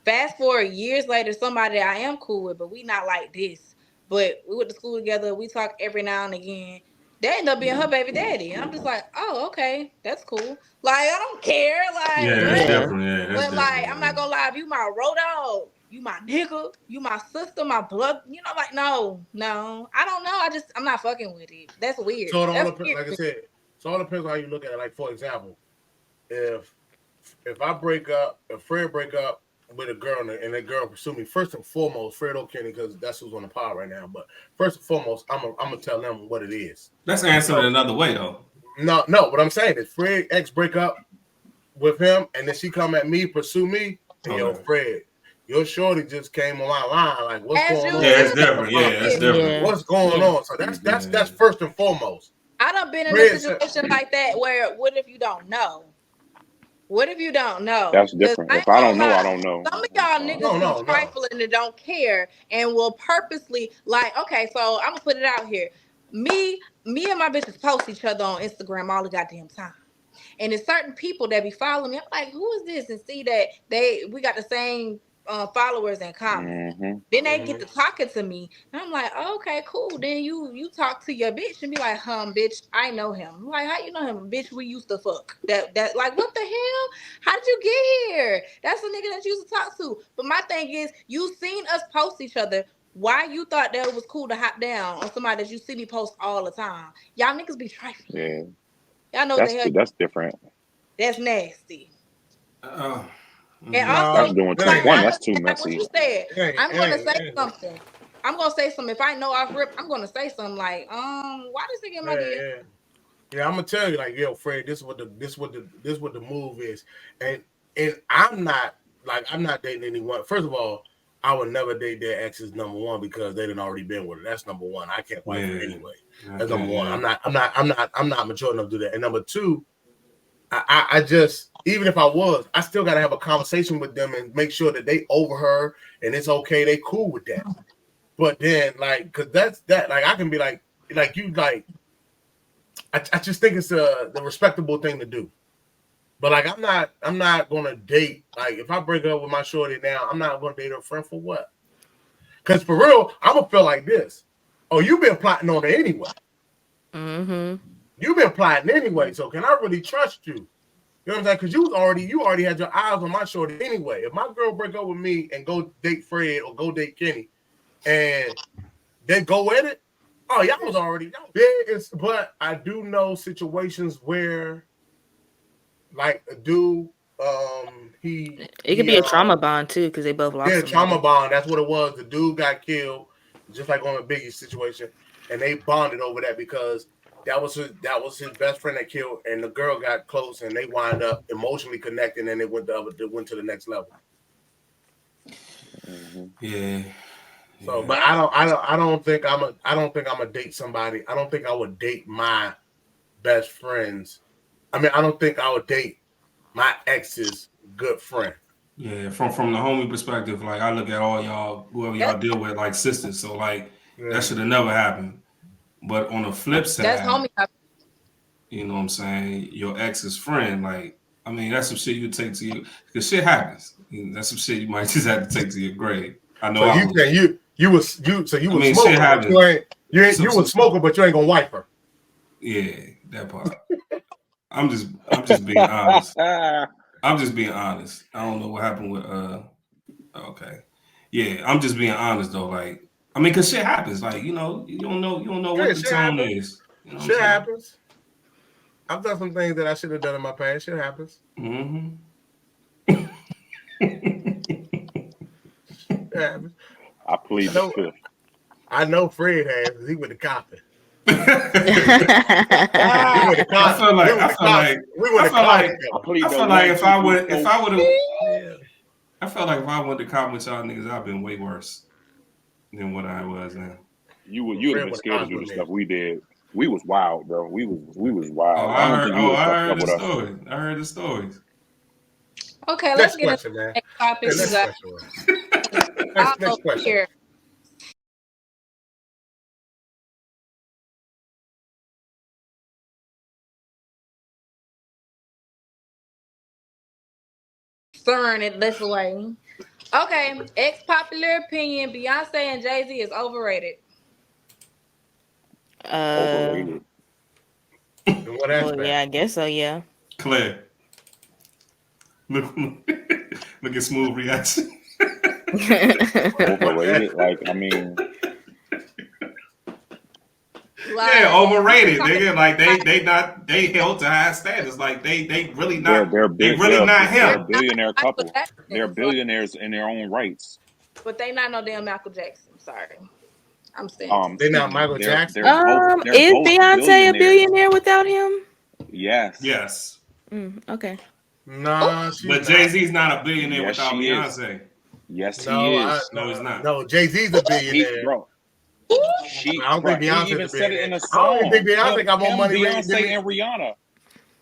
Fast forward years later, somebody I am cool with, but we not like this. But we went to school together. We talk every now and again. They end up being her baby daddy. And I'm just like, oh, okay, that's cool. Like, I don't care. Like, yeah, that's different. Yeah, that's but different. like, I'm not gonna lie, if you my road dog, you my nigga, you my sister, my blood, like, no, I don't know. I'm not fucking with it. That's weird. So it all depends, like I said, so it all depends on how you look at it. Like, for example, if I break up, if Fred break up with a girl and that girl pursue me, first and foremost, Fred O'Kenny, because that's who's on the pod right now. But first and foremost, I'm gonna tell them what it is. Let's answer it another way though. No. What I'm saying is, Fred ex break up with him, and then she come at me, pursue me, and yo, Fred, your shorty just came on my line. Like, what's going on? Yeah, it's different. Yeah, it's different. What's going on? So that's first and foremost. I done been in a situation like that where, what if you don't know? What if you don't know? That's different. If I don't know, I don't know. Some of y'all niggas be trifling and don't care and will purposely, like, okay, so I'm gonna put it out here. Me and my bitches post each other on Instagram all the goddamn time. And there's certain people that be following me. I'm like, who is this? And see that we got the same followers in common. Then they get to talking to me, and I'm like, oh, okay, cool. Then you talk to your bitch and be like, bitch, I know him. I'm like, how you know him? Bitch, we used to fuck. That like, what the hell? How did you get here? That's the nigga that you used to talk to. But my thing is, you seen us post each other. Why you thought that it was cool to hop down on somebody that you see me post all the time? Y'all niggas be trifling. Yeah, y'all know that's different. That's nasty. And also, that's doing too one. That's too messy. What you said. I'm gonna say something. I'm gonna say something. If I know off rip, I'm gonna say something like, why does he get my deal? Yeah, I'm gonna tell you, like, yo, Fred, this is what the move is, and I'm not dating anyone. First of all, I would never date their exes, number one, because they didn't already been with her. That's number one. I can't wife her anyway. That's number one. I'm not mature enough to do that. And number two, I just, even if I was, I still gotta have a conversation with them and make sure that they over her and it's okay. They cool with that. But then, like, cause that's that. Like, I can be like you, like, I just think it's the respectable thing to do. But like, I'm not gonna date. Like, if I break up with my shorty now, I'm not gonna date her friend for what? Cause for real, I'm gonna feel like this. Oh, you've been plotting on her anyway. You've been plotting anyway. So can I really trust you? You know what I'm saying? Because you already had your eyes on my shorty anyway. If my girl break up with me and go date Fred or go date Kenny, and they go at it, oh, y'all was already there. But I do know situations where, like, a dude, it could be a trauma bond too, because they both lost. Yeah, trauma bond. That's what it was. The dude got killed, just like on a Biggie situation, and they bonded over that because that was his best friend that killed, and the girl got close, and they wind up emotionally connecting, and they went to the next level. Yeah. So, but I don't think I'm a date somebody. I don't think I would date my best friends. I mean, I don't think I would date my ex's good friend. Yeah, from the homie perspective, like, I look at all y'all, whoever y'all deal with, like sisters. So like, that should have never happened. But on the flip side, that's homie. You know what I'm saying? Your ex's friend, like, I mean, that's some shit you take to you, because shit happens. That's some shit you might just have to take to your grave. I know. So I you was. saying you was shit smoking, but you ain't you was smoking, but you ain't gonna wipe her. Yeah, that part. I'm just being honest. I'm just being honest. I don't know what happened with okay. Yeah, I'm just being honest though. Like, I mean, cause shit happens. Like, you don't know what the shit tone happens. is. You know what Shit I'm saying? happens. I've done some things that I should have done in my past. Shit happens. Mm-hmm. Shit happens. I plead the fifth. I know Fred has, because he went to copping. I feel like if I went to cop with y'all niggas, I've been way worse than what I was now. You would have been scared to do the stuff we did. We was wild, bro. We was wild. Oh, I heard the story. I heard the stories. Okay, let's get into the next topic. Next question. Here. Stirring it this way. Okay, popular opinion: Beyonce and Jay-Z is overrated. Overrated. Well, yeah, I guess so. Yeah. Claire, look at Smooth reaction. Overrated, like I mean. Yeah, overrated, nigga. Like they held to high standards. Like they really not. They're not him. They're a billionaire couple. They're billionaires in their own rights. But they not no damn Michael Jackson. Sorry, I'm saying they're not Michael Jackson. Is Beyonce a billionaire without him? Yes. Yes. Okay. Nah, but Jay-Z's not a billionaire without Beyonce. Yes, he is. No, he's not. No, Jay-Z's a billionaire, bro. I don't think Beyonce even said it in a song. I don't think Beyonce got more money than Beyonce and Rihanna.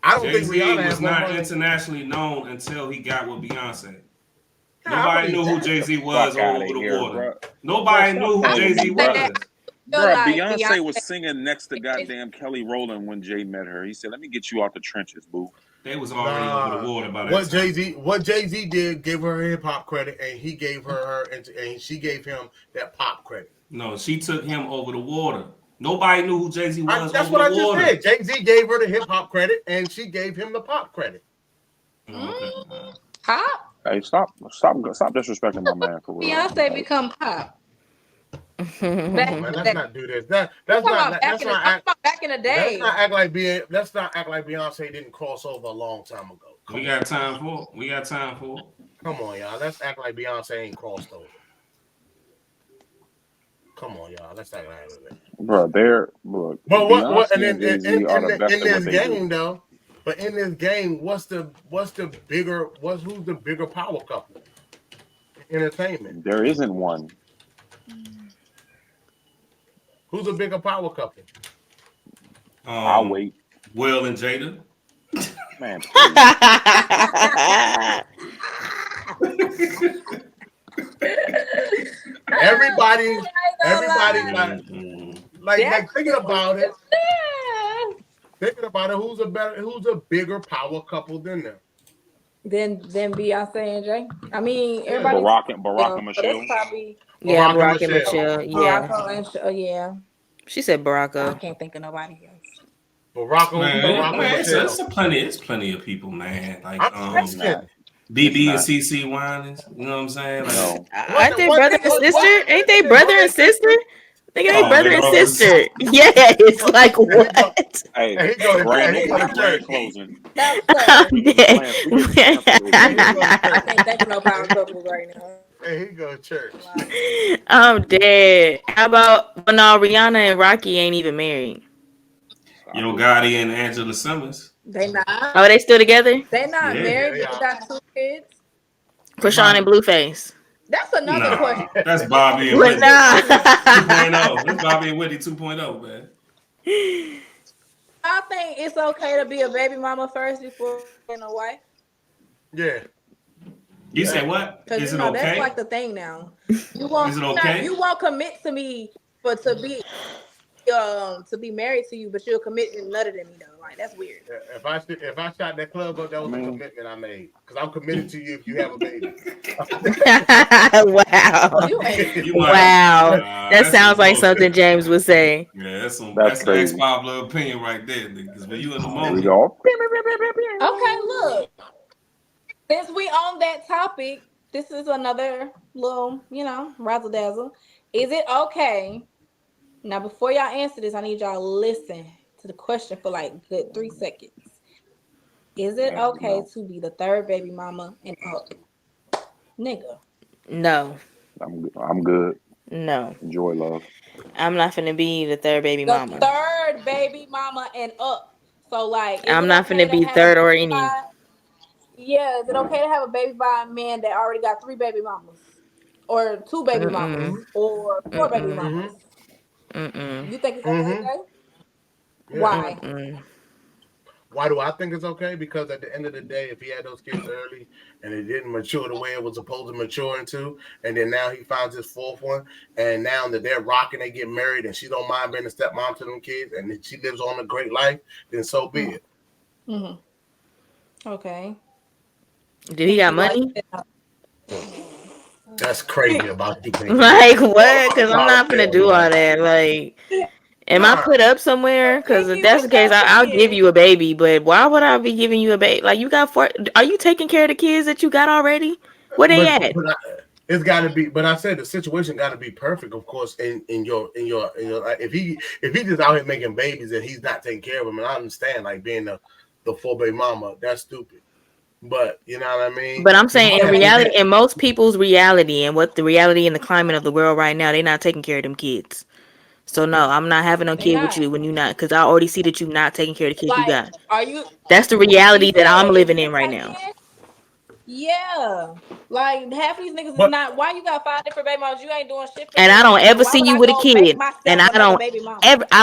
I don't think Rihanna was not internationally known until he got with Beyonce. Nobody knew who Jay-Z was over the water. Nobody knew who Jay-Z was. Bro, Beyonce was singing next to goddamn Kelly Rowland when Jay met her. He said, "Let me get you out the trenches, boo." They was already over the water by that time. What Jay-Z did gave her hip hop credit, and he gave her and she gave him that pop credit. No, she took him over the water. Nobody knew who Jay-Z was. That's what I just said. Jay-Z gave her the hip hop credit, and she gave him the pop credit. Pop? Hey, stop disrespecting my man for real. Beyonce become pop. Let's not do this. That's not back in the day. Let's not act like Beyonce didn't cross over a long time ago. We got time for it. Come on, y'all. Let's act like Beyonce ain't crossed over. Come on, y'all. Let's act like that. Bro, look. But what? And in this game, though. But in this game, who's the bigger power couple? Entertainment. There isn't one. Who's a bigger power couple? I'll wait. Will and Jada. Man. Everybody like thinking about it. Thinking about it, who's a bigger power couple than them? Than Beyonce and Jay. I mean, everybody. Barack and Michelle. Probably. Yeah, Barack and Michelle. Yeah. Yeah. She said Baraka. I can't think of nobody else. Barack and Michelle. It's plenty of people, man. Like BB and CC Winans. You know what I'm saying? Like, aren't they brother and sister? Ain't they brother and sister? They ain't brother and sister. Yeah, it's like what? Hey, grand closing. I can't think of no power couples right now. Hey, he go to church. I'm dead. How about Rihanna and Rocky ain't even married? Yo Gotti and Angela Simmons. They not. Oh, they still together? They not married. They got 2 kids. Krishan and Blueface. That's another question. That's Bobby and Whitney 2.0. That's Bobby and Whitney 2.0, man. I think it's okay to be a baby mama first before being a wife. Yeah. You say what? Is it okay? That's like the thing now. You won't, is it okay? You won't commit to me, but to be. to be married to you, but you'll commit and nutted in me though. Like that's weird. If I shot that club up, that was a commitment I made because I'm committed to you if you have a baby. Wow. Wow. That sounds like something James would say. Yeah, that's an crazy. XPopular opinion right there, because when you in the There we moment. go. Okay, look. Since we on that topic, this is another little, razzle dazzle. Is it okay? Now, before y'all answer this, I need y'all to listen to the question for like good 3 seconds. Is it okay to be the third baby mama and up? Nigga. No. I'm good. No. Enjoy, love. I'm not finna be the third baby mama. The third baby mama and up. So like, I'm not finna be third or any. Yeah, is it okay to have a baby by a man that already got 3 baby mamas, or 2 baby mamas, or 4 baby mamas? You think it's okay? Yeah. Why? Why do I think it's okay? Because at the end of the day, if he had those kids early and it didn't mature the way it was supposed to mature into, and then now he finds his 4th one, and now that they're rocking, they get married, and she don't mind being a stepmom to them kids, and she lives on a great life, then so be it. Okay. Do he got money? That's crazy about you. Like what? Because I'm not gonna do all that. Like, am I put up somewhere? Because if that's the case, I'll give you a baby. But why would I be giving you a baby? Like, you got 4. Are you taking care of the kids that you got already? Where they at? It's got to be. But I said the situation got to be perfect, of course. In your if he just out here making babies and he's not taking care of them, and I understand like being the 4 baby mama, that's stupid. But you know what I mean? But I'm saying in reality, in most people's reality and what the reality and the climate of the world right now, they're not taking care of them kids. So no, I'm not having no kid with you when you're not, because I already see that you're not taking care of the kids you got. Are you? That's the reality that I'm living in right now. Yeah, like half these niggas is not. Why you got 5 different baby mamas? You ain't doing shit. And I don't ever see you with a kid. And I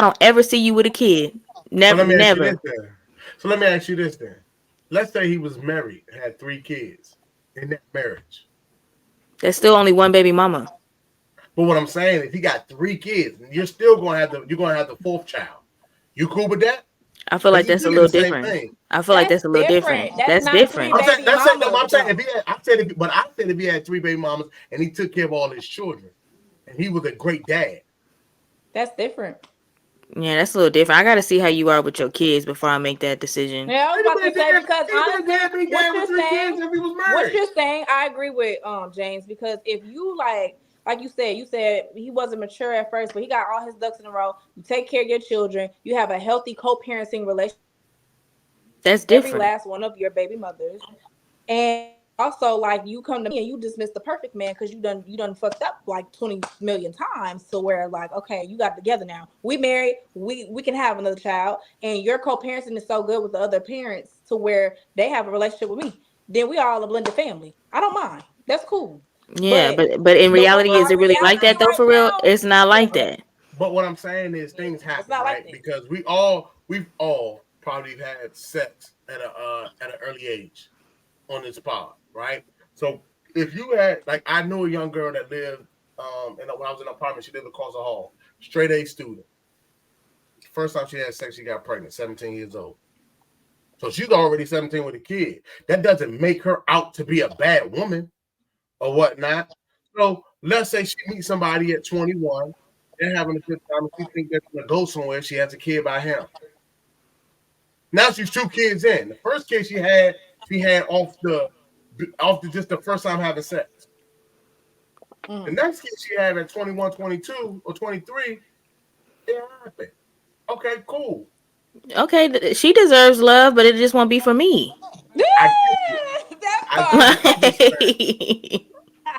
don't ever see you with a kid. Never, never. So let me ask you this then. Let's say he was married, had 3 kids in that marriage. There's still only 1 baby mama. But what I'm saying is he got 3 kids, and you're still gonna have the 4th child. You cool with that? I feel like that's a little different. I feel like that's a little different. That's different. I'm saying if he had 3 baby mamas and he took care of all his children, and he was a great dad. That's different. Yeah, that's a little different. I gotta see how you are with your kids before I make that decision. Yeah, I was about to say, because what you're saying, I agree with James, because if you like you said he wasn't mature at first, but he got all his ducks in a row. You take care of your children. You have a healthy co-parenting relationship. That's different. Every last one of your baby mothers, and also like you come to me and you dismiss the perfect man because you done fucked up like 20 million times. So where like, okay, you got together now. We married. We can have another child, and your co-parenting is so good with the other parents to where they have a relationship with me. Then we all a blended family. I don't mind. That's cool. Yeah, but in reality, is it really like that though? For real, it's not like that. But what I'm saying is things happen, right? Because we've all probably had sex at an early age on this pod, right? So if you had, like, I knew a young girl that lived when I was in an apartment, she lived across the hall, straight A student. First time she had sex, she got pregnant, 17 years old. So she's already 17 with a kid. That doesn't make her out to be a bad woman or whatnot. So let's say she meets somebody at 21, they're having a good time, and she thinks they're gonna go somewhere. She has a kid by him. Now she's 2 kids in. The first kid she had off just the first time having sex. The next kid she had at 21, 22, or 23, it happened. Okay, cool. Okay, she deserves love, but it just won't be for me.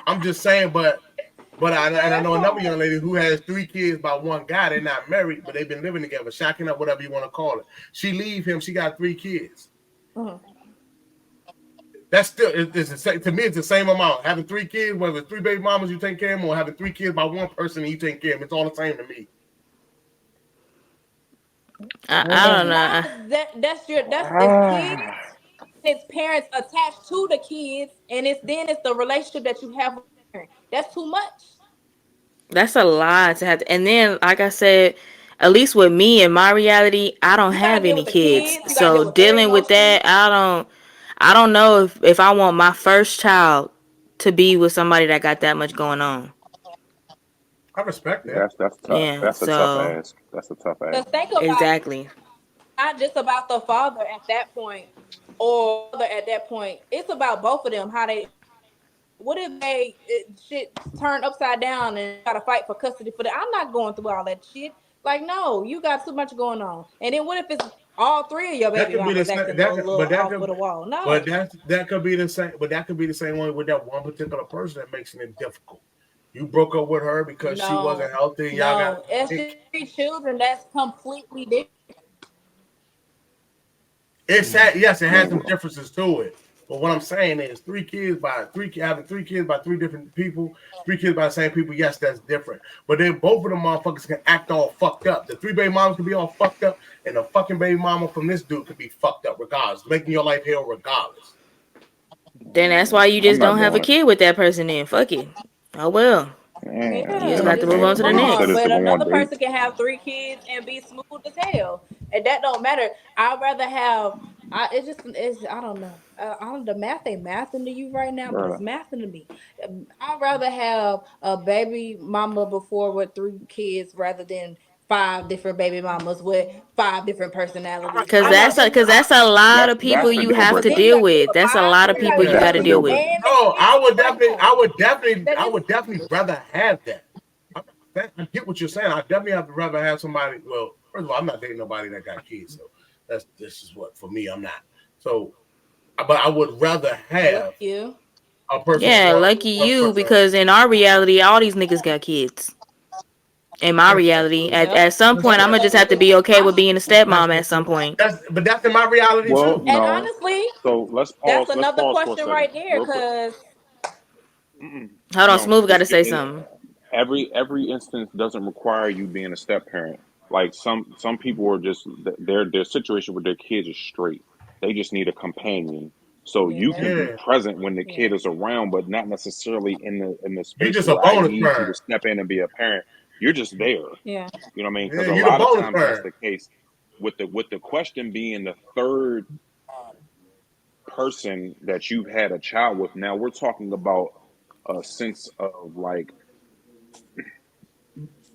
I'm just saying, but I know another young lady who has 3 kids by one guy. They're not married, but they've been living together, shacking up, whatever you want to call it. She leave him. She got 3 kids. That's still to me. It's the same amount. Having 3 kids, whether it's 3 baby mamas you take care of them, or having 3 kids by one person and you take care of them, it's all the same to me. I don't know. That's the kids. His parents attached to the kids, and it's the relationship that you have with them. That's too much. That's a lot to have. And then, like I said, at least with me in my reality, I don't You gotta have deal any with the kids. kids. You gotta deal So with their dealing with emotions. that, I don't know if I want my first child to be with somebody that got that much going on. I respect that. That's tough. Yeah, That's a tough so ask. That's a tough ask. Because think about it, exactly. not just about the father at that point or the mother at that point. It's about both of them. How they. What if shit turn upside down and gotta fight for custody for that? I'm not going through all that shit. Like, no, you got too much going on. And then what if it's all three of your That baby could be the mamas same. acting a little That off could, with the wall? but No, that could be the same. But that could be the same one with that one particular person that makes it difficult. You broke up with her because she wasn't no, healthy, and y'all got no. It's just three children. That's completely different. it's sad. Yes, it has Man, some differences to it. But what I'm saying is, having 3 kids by 3 different people, 3 kids by the same people. Yes, that's different. But then both of them motherfuckers can act all fucked up. The 3 baby mamas can be all fucked up, and the fucking baby mama from this dude can be fucked up regardless, making your life hell regardless. Then that's why you I'm just not don't have a doing it. kid with that person. Then fuck it. Oh well. You just Yeah, got to just move move on to the on. Consider next. this But the one another date. person can have 3 kids and be smooth as hell, and that don't matter. I'd rather have. I don't know. The math ain't mathing to you right now, but it's Bro, mathing to me. I'd rather have a baby mama before with 3 kids rather than 5 different baby mamas with 5 different personalities. Cause I'm not doing cause all that's a lot of that's people the you deal have because to breaker. then you deal got to deal with. with That's a mom, lot then of you got people to you deal got That's with to the deal deal you with. breaker. and the No, kids. Like, no, that I is would definitely rather have that. I get what you're saying. I definitely have to rather have somebody. Well, first of all, I'm not dating nobody that got kids, so this is what for me. I'm not. So, but I would rather look have you. a person with Yeah, lucky one you, personality. because in our reality, all these niggas got kids. In my Yes, reality, absolutely. Yep. at some That's point, I'm true. gonna just have to be okay with being a That's stepmom so at some true. point. That's in my reality Well, too. And no. honestly, So let's that's pause. Let's another pause for a question second, right there, real quick. because Mm-mm. Hold on, No, Smooth got it's to say something. every instance doesn't require you being a step parent. Like some people are just their situation with their kids is straight. They just need a companion. So yeah, you that's can be Yeah, present when the yeah. kid is around, but not necessarily in the you space just a where I bonus need you to parent. step in and be a parent. You're just there. Yeah. You know what I mean? Because Yeah, a you the lot of bonus times that's parent. the case. With the question being the third person that you've had a child with. Now we're talking about a sense of like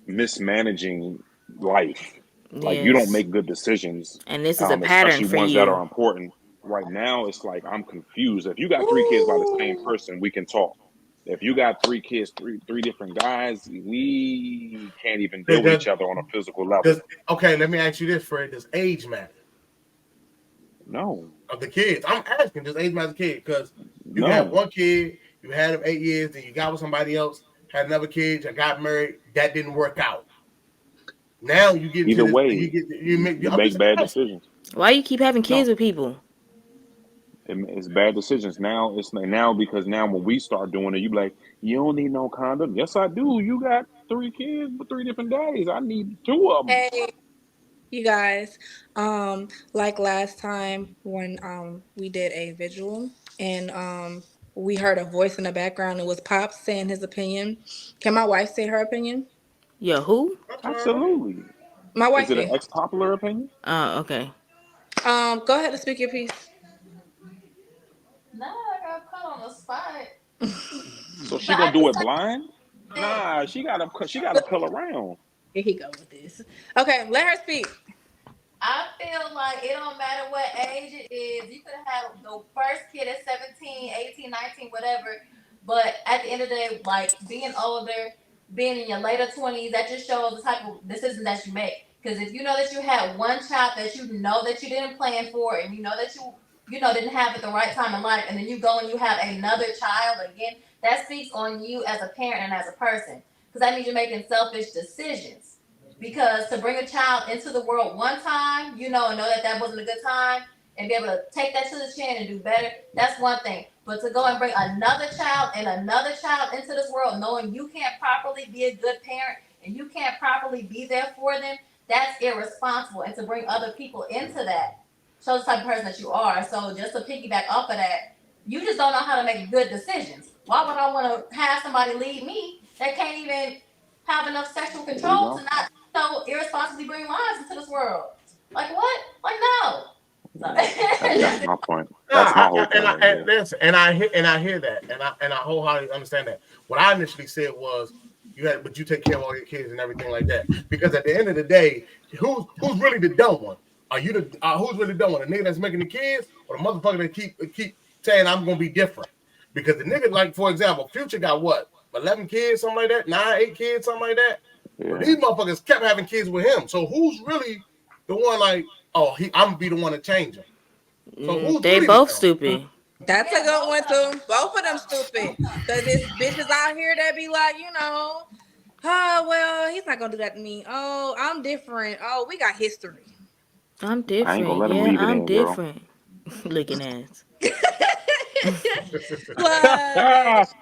mismanaging life. Like you don't Yes, make good decisions, and this is a pattern especially for ones that you. are important. Right now, it's like I'm confused. If you got 3 kids by the same Ooh. person, we can talk. If you got 3 kids, three different guys, we can't even deal with Does, each other on a physical level. does okay? Let me ask you this, Fred. Does age matter No, of the kids? I'm asking. Does age matter as a kid? Because you can have no. one kid, you had him 8 years, then you got with somebody else, had another kid, you got married, that didn't work out. Now you get into Either this. way, You make. you I'm make just bad asking. decisions. Why you keep having kids No, with people? it's bad decisions. Now it's like now because now when we start doing it, you be like, you don't need no condom. Yes, I do. You got 3 kids with 3 different daddies. I need 2 of them. Hey, you guys. Like last time when we did a visual and we heard a voice in the background. It was Pops saying his opinion. Can my wife say her opinion? Yo, who? Absolutely. My Is it an wifey. ex-popular opinion? Oh, okay. Go ahead and speak your piece. No, I got put on the spot. So But she I gonna do just it blind? think Nah, she gotta pill around. Here he go with this. Okay, let her speak. I feel like it don't matter what age it is. You could have the first kid at 17, 18, 19, whatever. But at the end of the day, like being older, being in your later 20s, that just shows the type of decisions that you make. Because if you know that you had one child that you know that you didn't plan for, and you know that you know didn't have at the right time in life, and then you go and you have another child again, that speaks on you as a parent and as a person. Because that means you're making selfish decisions. Because to bring a child into the world one time, and know that that wasn't a good time, and be able to take that to the chin and do better, that's one thing. But to go and bring another child into this world, knowing you can't properly be a good parent and you can't properly be there for them, that's irresponsible. And to bring other people into that shows the type of person that you are. So just to piggyback off of that, you just don't know how to make good decisions. Why would I want to have somebody lead me that can't even have enough sexual There you control to go. not know, irresponsibly bring lives into this world. Like what? Like no. That's my point. That's my whole point right there. And I hear that, and I wholeheartedly understand that. What I initially said was, but you take care of all your kids and everything like that. Because at the end of the day, who's really the dumb one? Are you who's really the dumb one? The nigga that's making the kids, or the motherfucker that keep saying I'm gonna be different? Because the nigga, like for example, Fcuk got what, 11 kids, something like that, 8 kids, something like that. Yeah. But these motherfuckers kept having kids with him. So who's really the one? Like, I'm gonna be the one to change him. So who's They really both the stupid. That's a good one too. Both of them stupid. Cause there's bitches out here that be like, oh well, he's not gonna do that to me. Oh, I'm different. Oh, we got history. I'm different. I ain't gonna let him leave it I'm in, girl. different. Looking ass. Plus,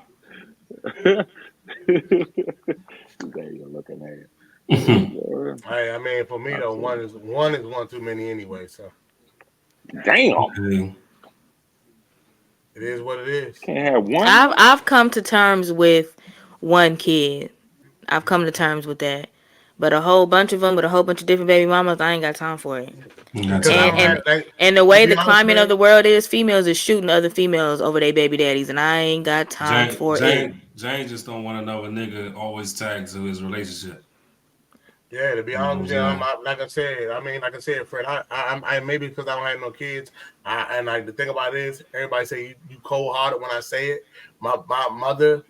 There you looking at it. Hey, I mean, for me though, one is one too many anyway. So damn, it is what it is. can't have one. I've come to terms with one kid. I've come to terms with that. But a whole bunch of them with a whole bunch of different baby mamas, I ain't got time for it. And the way the climate of the world is, females is shooting other females over their baby daddies, and I ain't got time for it. Jane just don't want another nigga always tagged to his relationship. Yeah, to be honest with you, like I said, Fred, I maybe because I don't have no kids, the thing about it is, everybody say you cold hearted when I say it. My mother,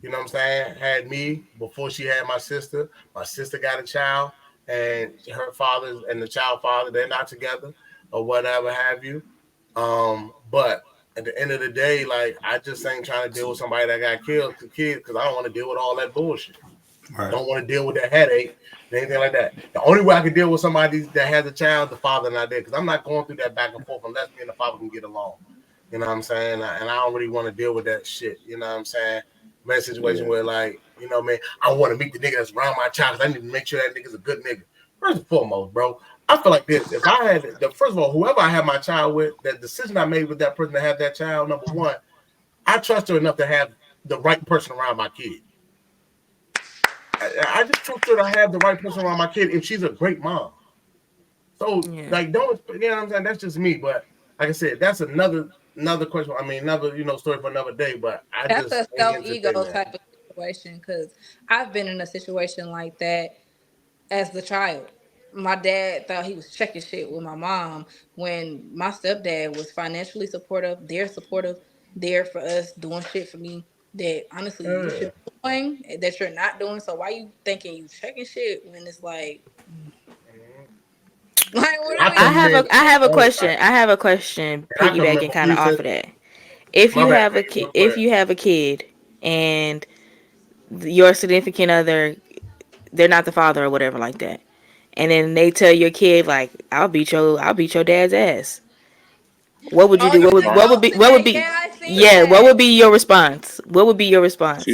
you know what I'm saying, had me before she had my sister. My sister got a child, and her father and the child father, they're not together or whatever have you. But at the end of the day, like, I just ain't trying to deal with somebody that got killed to kids because I don't want to deal with all that bullshit. Right. Don't want to deal with that headache and anything like that. The only way I can deal with somebody that has a child, the father not there, because I'm not going through that back and forth unless me and the father can get along. You know what I'm saying? And I don't really want to deal with that shit. You know what I'm saying? I'm in a situation where, like, man, I want to meet the nigga that's around my child because I need to make sure that nigga's a good nigga. First and foremost, bro, I feel like this. If I had first of all, whoever I have my child with, that decision I made with that person to have that child, number one, I trust her enough to have the right person around my kid. I just trust her to have the right person around my kid if she's a great mom. So, like, don't, you know what I'm saying? That's just me. But like I said, that's another question. I mean, another, story for another day. But that's a self-ego type of situation, because I've been in a situation like that as the child. My dad thought he was checking shit with my mom when my stepdad was financially supportive. They're supportive. They're for us, doing shit for me that honestly you should be doing, that you're not doing. So why you thinking you checking shit when it's like I have a question. I have a question piggybacking kind of off of that. If you have a kid and your significant other, they're not the father or whatever like that, and then they tell your kid like, I'll beat your dad's ass. What would you do? What would be your response? What would be your response?